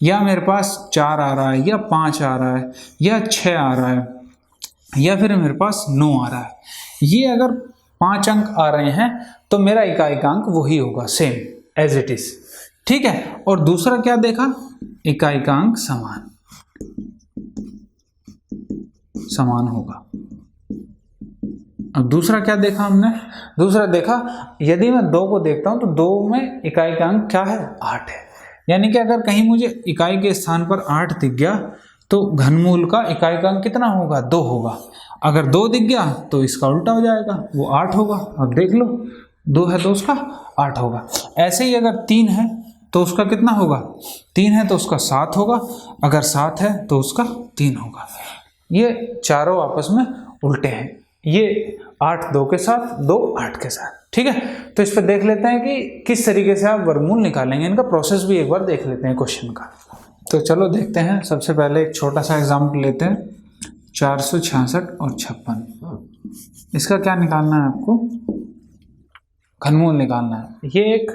या मेरे पास 4 आ रहा है, या 5 आ रहा है, या 6 आ रहा है, या फिर मेरे पास 9 आ रहा है, ये अगर 5 अंक आ रहे हैं तो मेरा इकाइकांक वही होगा, सेम एज इट इज। ठीक है। और दूसरा क्या देखा, इकाइकांक समान होगा। अब दूसरा क्या देखा हमने, दूसरा देखा यदि मैं 2 को देखता हूं तो 2 में इकाइकांक क्या है, 8 है। यानी कि अगर कहीं मुझे इकाई के स्थान पर 8 दिख गया तो घनमूल का इकाइकांक कितना होगा, 2 होगा। अगर 2 दिख गया तो इसका उल्टा हो जाएगा, वो 8 होगा। अब देख लो 2 है तो उसका 8 होगा। ऐसे ही अगर 3 है तो उसका कितना होगा, 3 है तो उसका 7 होगा, अगर 7 है तो उसका 3 होगा। ये चारों आपस में उल्टे हैं, ये 8 2 के साथ, 2 8 के साथ। ठीक है। तो इस पर देख लेते हैं कि किस तरीके से आप वर्गमूल निकालेंगे, इनका प्रोसेस भी एक बार देख लेते हैं क्वेश्चन का। तो चलो देखते हैं। सबसे पहले एक छोटा सा एग्जाम्पल लेते हैं, 466 और 56। इसका क्या निकालना है आपको, घनमूल निकालना है। ये एक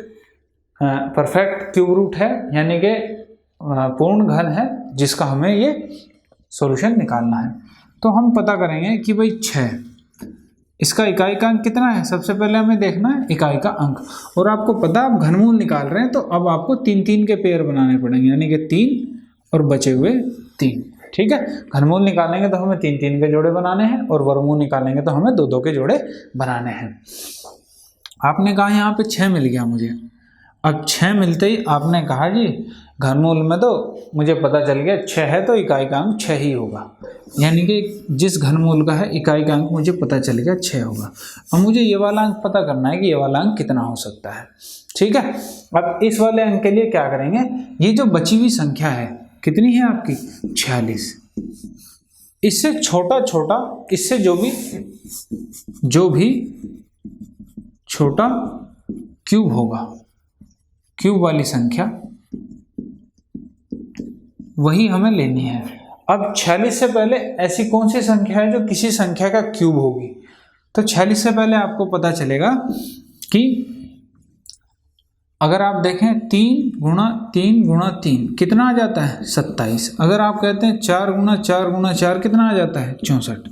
परफेक्ट क्यूब रूट है, यानी कि पूर्ण घन है, जिसका हमें ये सॉल्यूशन निकालना है। तो हम पता करेंगे कि भाई 6, इसका इकाई का अंक कितना है, सबसे पहले हमें देखना है इकाई का अंक। और आपको पता है आप घनमूल निकाल रहे हैं तो अब आपको 3-3 के पेयर बनाने पड़ेंगे, यानी कि 3 और बचे हुए 3। ठीक है। घनमूल निकालेंगे तो हमें 3-3 के जोड़े बनाने हैं, और वर्गमूल निकालेंगे तो हमें 2-2 के जोड़े बनाने हैं। आपने कहा यहाँ पे 6 मिल गया मुझे। अब 6 मिलते ही आपने कहा जी घनमूल में तो मुझे पता चल गया 6 है तो इकाई का अंक 6 ही होगा, यानी कि जिस घनमूल का है इकाई का अंक मुझे पता चल गया 6 होगा। अब मुझे ये वाला अंक पता करना है कि ये वाला अंक कितना हो सकता है। ठीक है। अब इस वाले अंक के लिए क्या करेंगे, ये जो बची हुई संख्या है कितनी है आपकी, 46। इससे छोटा छोटा, इससे जो भी छोटा क्यूब होगा, क्यूब वाली संख्या वही हमें लेनी है। अब 46 से पहले ऐसी कौन सी संख्या है जो किसी संख्या का क्यूब होगी, तो 46 से पहले आपको पता चलेगा कि अगर आप देखें 3 गुणा 3 गुणा 3 कितना आ जाता है, 27। अगर आप कहते हैं 4 गुणा 4 गुणा 4 कितना आ जाता है, 64।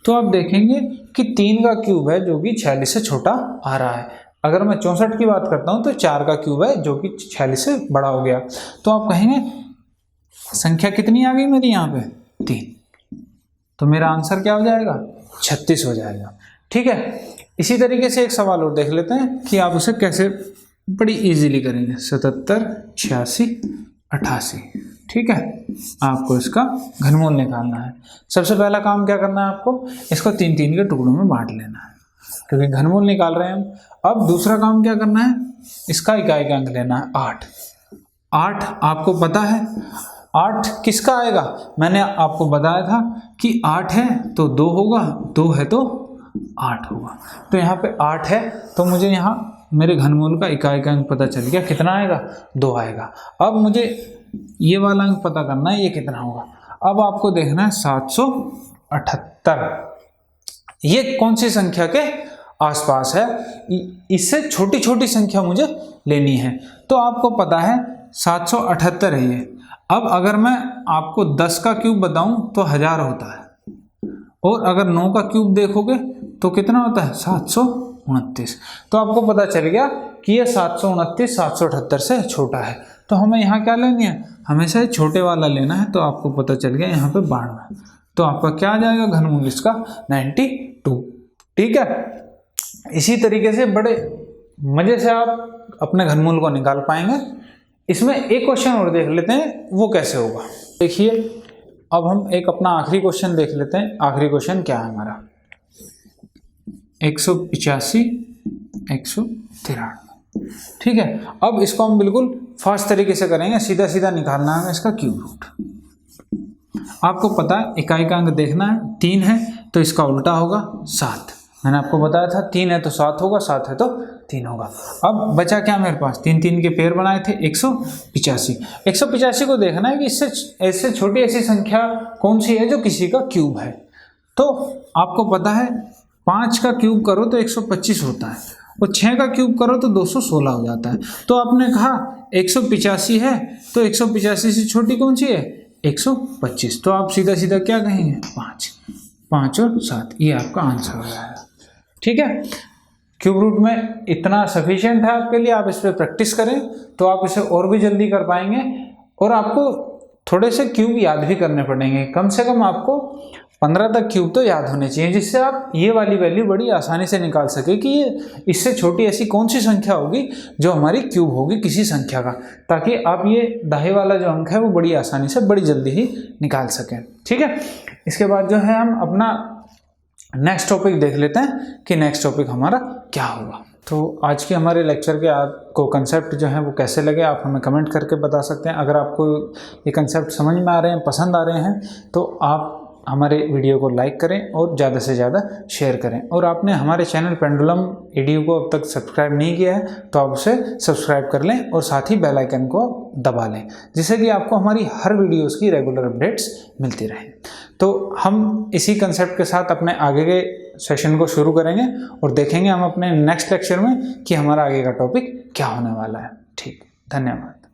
तो आप देखेंगे कि 3 का क्यूब है जो कि 46 से छोटा आ रहा है। अगर मैं 64 की बात करता हूं तो 4 का क्यूब है जो कि 46 से बड़ा हो गया। तो आप कहेंगे संख्या कितनी आ गई मेरी यहाँ पे, 3। तो मेरा आंसर क्या हो जाएगा, 36 हो जाएगा। ठीक है। इसी तरीके से एक सवाल और देख लेते हैं कि आप उसे कैसे बड़ी इजीली करेंगे। 77, 86, 88। ठीक है। आपको इसका घनमूल निकालना है। सबसे पहला काम क्या करना है आपको, इसको 3-3 के टुकड़ों में बांट लेना है, क्योंकि घनमूल निकाल रहे हैं हम। अब दूसरा काम क्या करना है, इसका इकाई का अंक लेना है 8। 8 आपको पता है 8 किसका आएगा, मैंने आपको बताया था कि 8 है तो 2 होगा, 2 है तो 8 होगा। तो यहाँ पे 8 है तो मुझे यहाँ मेरे घनमूल का इकाई का अंक पता चल गया, कितना आएगा, 2 आएगा। अब मुझे ये वाला अंक पता करना है, ये कितना होगा। अब आपको देखना है 778, ये कौन सी संख्या के आसपास है, इससे छोटी छोटी संख्या मुझे लेनी है। तो आपको पता है 778 है ये। अब अगर मैं आपको 10 का क्यूब बताऊं तो 1000 होता है, और अगर 9 का क्यूब देखोगे तो कितना होता है, 729। तो आपको पता चल गया कि ये 729 778 से छोटा है। तो हमें यहाँ क्या लेनी है, हमेशा छोटे वाला लेना है। तो आपको पता चल गया यहाँ पे 92। तो आपका क्या आ जाएगा घनमूल इसका, 92। ठीक है। इसी तरीके से बड़े मजे से आप अपने घनमूल को निकाल पाएंगे। इसमें एक क्वेश्चन और देख लेते हैं, वो कैसे होगा। देखिए अब हम एक अपना आखिरी क्वेश्चन देख लेते हैं। आखिरी क्वेश्चन क्या है हमारा, 185 193। ठीक है। अब इसको हम बिल्कुल फास्ट तरीके से करेंगे, सीधा सीधा निकालना है हमें इसका क्यूब रूट। आपको पता है इकाई का अंक देखना है, 3 है तो इसका उल्टा होगा 7। मैंने आपको बताया था 3 है तो 7 होगा, 7 है तो 3 होगा। अब बचा क्या मेरे पास, 3-3 के पेयर बनाए थे, 185। 185 को देखना है कि इससे छोटी ऐसी संख्या कौन सी है जो किसी का क्यूब है। तो आपको पता है 5 का क्यूब करो तो 125 होता है, और 6 का क्यूब करो तो 216 हो जाता है। तो आपने कहा 185 है, तो 185 से छोटी कौन सी है? 125। तो आप सीधा सीधा क्या कहेंगे? 5 और 7, ये आपका आंसर हो जाएगा। ठीक है, क्यूब रूट में इतना सफिशिएंट है आपके लिए। आप इस पर प्रैक्टिस करें तो आप इसे और भी जल्दी कर पाएंगे। और आपको थोड़े से क्यूब याद भी करने पड़ेंगे, कम से कम आपको 15 तक क्यूब तो याद होने चाहिए, जिससे आप ये वाली वैल्यू बड़ी आसानी से निकाल सके कि ये इससे छोटी ऐसी कौन सी संख्या होगी जो हमारी क्यूब होगी किसी संख्या का, ताकि आप ये दाहिने वाला जो अंक है वो बड़ी आसानी से बड़ी जल्दी ही निकाल सकें। ठीक है, इसके बाद जो है हम अपना नेक्स्ट टॉपिक देख लेते हैं कि नेक्स्ट टॉपिक हमारा क्या होगा। तो आज के हमारे लेक्चर के आपको कंसेप्ट जो है वो कैसे लगे आप हमें कमेंट करके बता सकते हैं। अगर आपको ये कंसेप्ट समझ में आ रहे हैं, पसंद आ रहे हैं, तो आप हमारे वीडियो को लाइक करें और ज़्यादा से ज़्यादा शेयर करें। और आपने हमारे चैनल पेंडुलम एडू को अब तक सब्सक्राइब नहीं किया है तो आप उसे सब्सक्राइब कर लें और साथ ही बेल आइकन को दबा लें, जिससे कि आपको हमारी हर वीडियोस की रेगुलर अपडेट्स मिलती रहें। तो हम इसी कंसेप्ट के साथ अपने आगे के सेशन को शुरू करेंगे और देखेंगे हम अपने नेक्स्ट लेक्चर में कि हमारा आगे का टॉपिक क्या होने वाला है। ठीक, धन्यवाद।